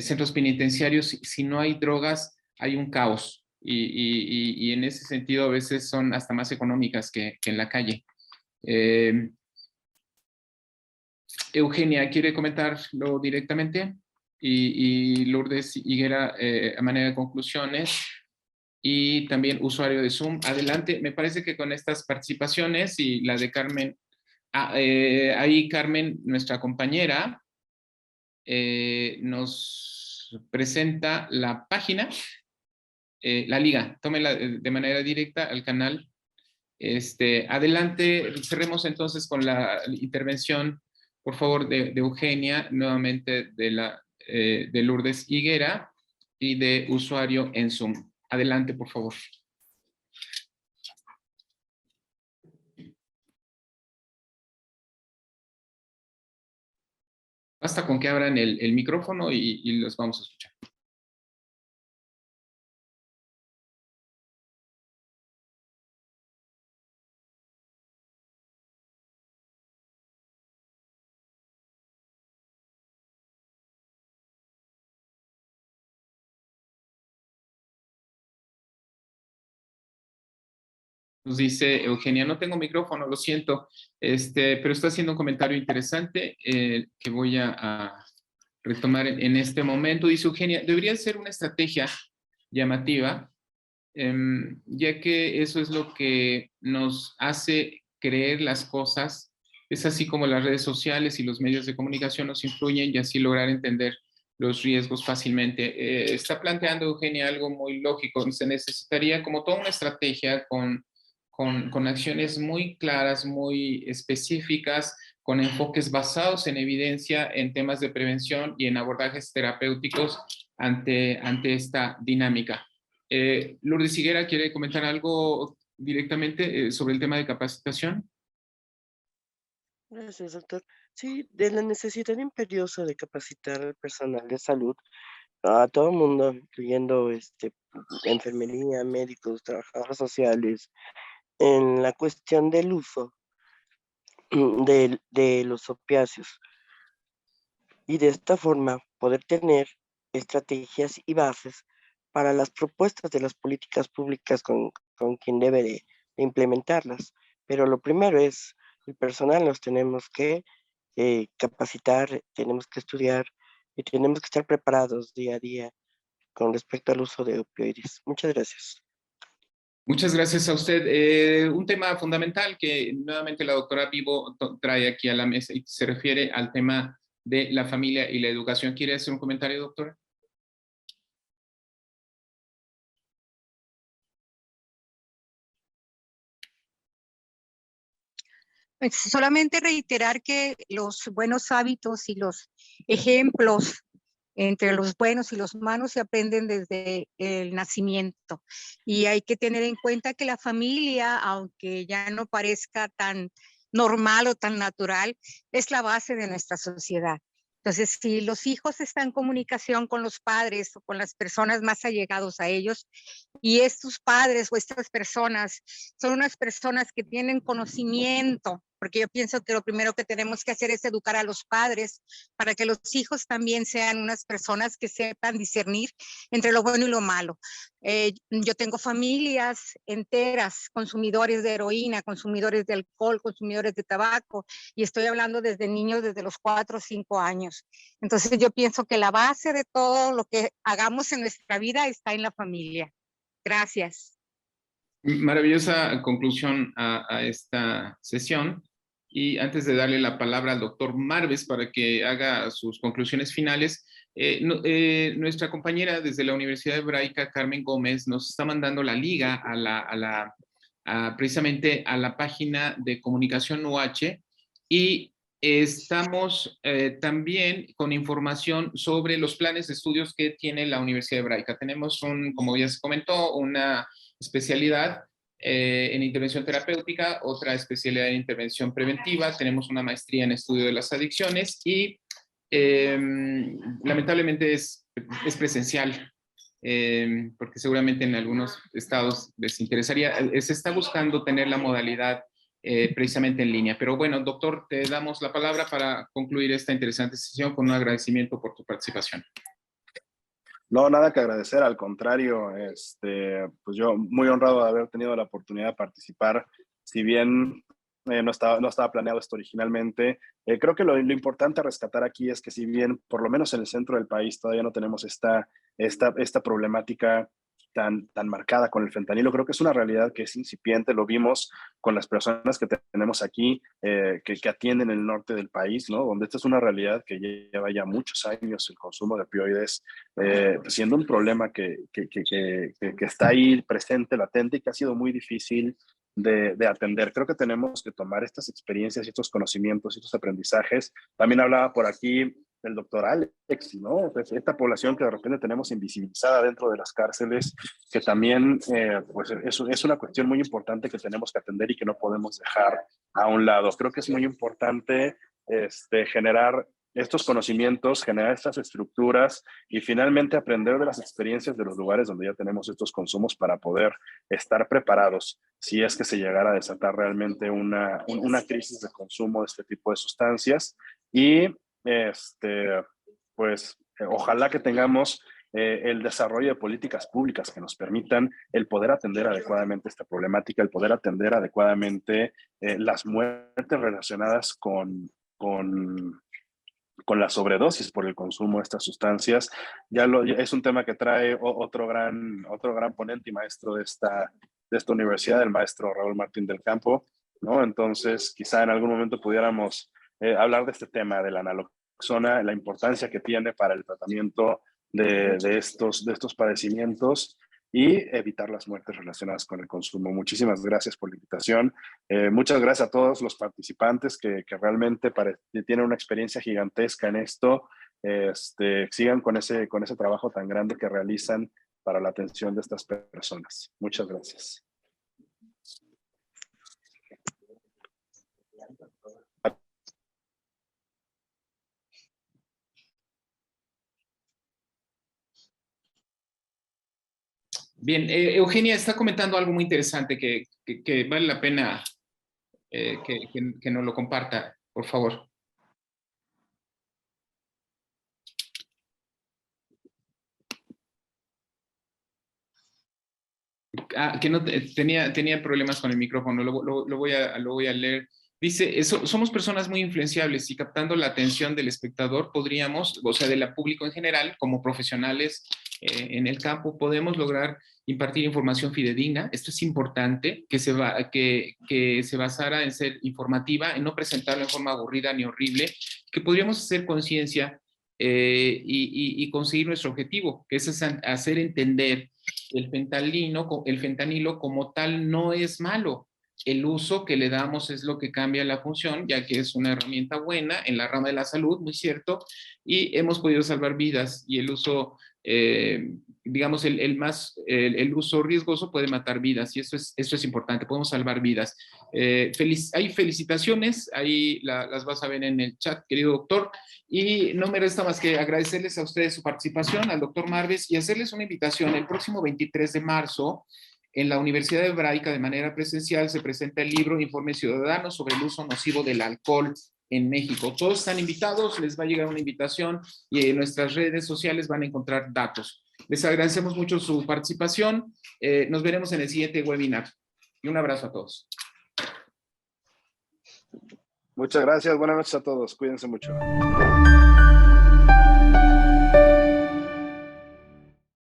centros penitenciarios, si no hay drogas, hay un caos. Y en ese sentido a veces son hasta más económicas que en la calle. Eugenia, ¿quiere comentarlo directamente? Y Lourdes Higuera, a manera de conclusiones. Y también usuario de Zoom. Adelante, me parece que con estas participaciones y la de Carmen, ahí Carmen, nuestra compañera, nos presenta la página, la liga. Tómela de manera directa al canal. Adelante, cerremos entonces con la intervención, por favor, de Eugenia, nuevamente de Lourdes Higuera y de usuario en Zoom. Adelante, por favor. Basta con que abran el micrófono y los vamos a escuchar. Nos dice Eugenia, no tengo micrófono, lo siento, pero está haciendo un comentario interesante que voy a retomar en este momento. Dice Eugenia, debería ser una estrategia llamativa, ya que eso es lo que nos hace creer las cosas. Es así como las redes sociales y los medios de comunicación nos influyen y así lograr entender los riesgos fácilmente. Está planteando Eugenia algo muy lógico. Se necesitaría como toda una estrategia con acciones muy claras, muy específicas, con enfoques basados en evidencia, en temas de prevención y en abordajes terapéuticos ante esta dinámica. Lourdes Higuera, ¿quiere comentar algo directamente sobre el tema de capacitación? Gracias, doctor. Sí, de la necesidad imperiosa de capacitar al personal de salud, a todo el mundo, incluyendo enfermería, médicos, trabajadores sociales, en la cuestión del uso de los opiáceos. Y de esta forma poder tener estrategias y bases para las propuestas de las políticas públicas con quien debe de implementarlas. Pero lo primero es, el personal nos tenemos que capacitar, tenemos que estudiar y tenemos que estar preparados día a día con respecto al uso de opioides. Muchas gracias. Muchas gracias a usted. Un tema fundamental que nuevamente la doctora Vivo trae aquí a la mesa y se refiere al tema de la familia y la educación. ¿Quiere hacer un comentario, doctora? Pues solamente reiterar que los buenos hábitos y los ejemplos entre los buenos y los malos se aprenden desde el nacimiento. Y hay que tener en cuenta que la familia, aunque ya no parezca tan normal o tan natural, es la base de nuestra sociedad. Entonces, si los hijos están en comunicación con los padres o con las personas más allegados a ellos, y estos padres o estas personas son unas personas que tienen conocimiento, porque yo pienso que lo primero que tenemos que hacer es educar a los padres para que los hijos también sean unas personas que sepan discernir entre lo bueno y lo malo. Yo tengo familias enteras, consumidores de heroína, consumidores de alcohol, consumidores de tabaco, y estoy hablando desde niños, desde los 4 o 5 años. Entonces yo pienso que la base de todo lo que hagamos en nuestra vida está en la familia. Gracias. Maravillosa conclusión a esta sesión. Y antes de darle la palabra al doctor Marves para que haga sus conclusiones finales, nuestra compañera desde la Universidad Hebraica, Carmen Gómez, nos está mandando la liga precisamente a la página de Comunicación UH y estamos también con información sobre los planes de estudios que tiene la Universidad Hebraica. Tenemos, como ya se comentó, una especialidad en intervención terapéutica, otra especialidad en intervención preventiva, tenemos una maestría en estudio de las adicciones y lamentablemente es presencial, porque seguramente en algunos estados les interesaría. Se está buscando tener la modalidad precisamente en línea. Pero bueno, doctor, te damos la palabra para concluir esta interesante sesión con un agradecimiento por tu participación. No, nada que agradecer, al contrario, pues yo muy honrado de haber tenido la oportunidad de participar, si bien no estaba planeado esto originalmente. Creo que lo importante a rescatar aquí es que si bien por lo menos en el centro del país todavía no tenemos esta problemática tan marcada con el fentanilo, creo que es una realidad que es incipiente. Lo vimos con las personas que tenemos aquí, que atienden el norte del país, ¿no? Donde esta es una realidad que lleva ya muchos años el consumo de opioides, siendo un problema que está ahí presente, latente, y que ha sido muy difícil de atender. Creo que tenemos que tomar estas experiencias y estos conocimientos y estos aprendizajes. También hablaba por aquí el doctor Alex, ¿no? Pues esta población que de repente tenemos invisibilizada dentro de las cárceles, que también pues es una cuestión muy importante que tenemos que atender y que no podemos dejar a un lado. Creo que es muy importante generar estos conocimientos, generar estas estructuras y finalmente aprender de las experiencias de los lugares donde ya tenemos estos consumos para poder estar preparados si es que se llegara a desatar realmente una crisis de consumo de este tipo de sustancias. Y pues ojalá que tengamos el desarrollo de políticas públicas que nos permitan el poder atender adecuadamente esta problemática, el poder atender adecuadamente las muertes relacionadas con la sobredosis por el consumo de estas sustancias. Es un tema que trae otro gran ponente y maestro de esta universidad, el maestro Raúl Martín del Campo, ¿no? Entonces, quizá en algún momento pudiéramos hablar de este tema de la naloxona, la importancia que tiene para el tratamiento de estos padecimientos y evitar las muertes relacionadas con el consumo. Muchísimas gracias por la invitación. Muchas gracias a todos los participantes que realmente tienen una experiencia gigantesca en esto. Sigan con ese trabajo tan grande que realizan para la atención de estas personas. Muchas gracias. Bien, Eugenia está comentando algo muy interesante que vale la pena que nos lo comparta, por favor. Que no tenía problemas con el micrófono, lo voy a leer. Dice, somos personas muy influenciables y captando la atención del espectador podríamos, o sea, del público en general, como profesionales en el campo, podemos lograr impartir información fidedigna. Esto es importante, que se basara en ser informativa, en no presentarlo en forma aburrida ni horrible, que podríamos hacer conciencia y conseguir nuestro objetivo, que es hacer entender el fentanilo como tal no es malo. El uso que le damos es lo que cambia la función, ya que es una herramienta buena en la rama de la salud, muy cierto, y hemos podido salvar vidas, y el uso, digamos, el uso riesgoso puede matar vidas, y eso es importante, podemos salvar vidas. Hay felicitaciones, ahí las vas a ver en el chat, querido doctor, y no me resta más que agradecerles a ustedes su participación, al doctor Marves, y hacerles una invitación. El próximo 23 de marzo, en la Universidad Hebraica, de manera presencial, se presenta el libro Informe Ciudadano sobre el uso nocivo del alcohol en México. Todos están invitados, les va a llegar una invitación y en nuestras redes sociales van a encontrar datos. Les agradecemos mucho su participación. Nos veremos en el siguiente webinar. Y un abrazo a todos. Muchas gracias. Buenas noches a todos. Cuídense mucho.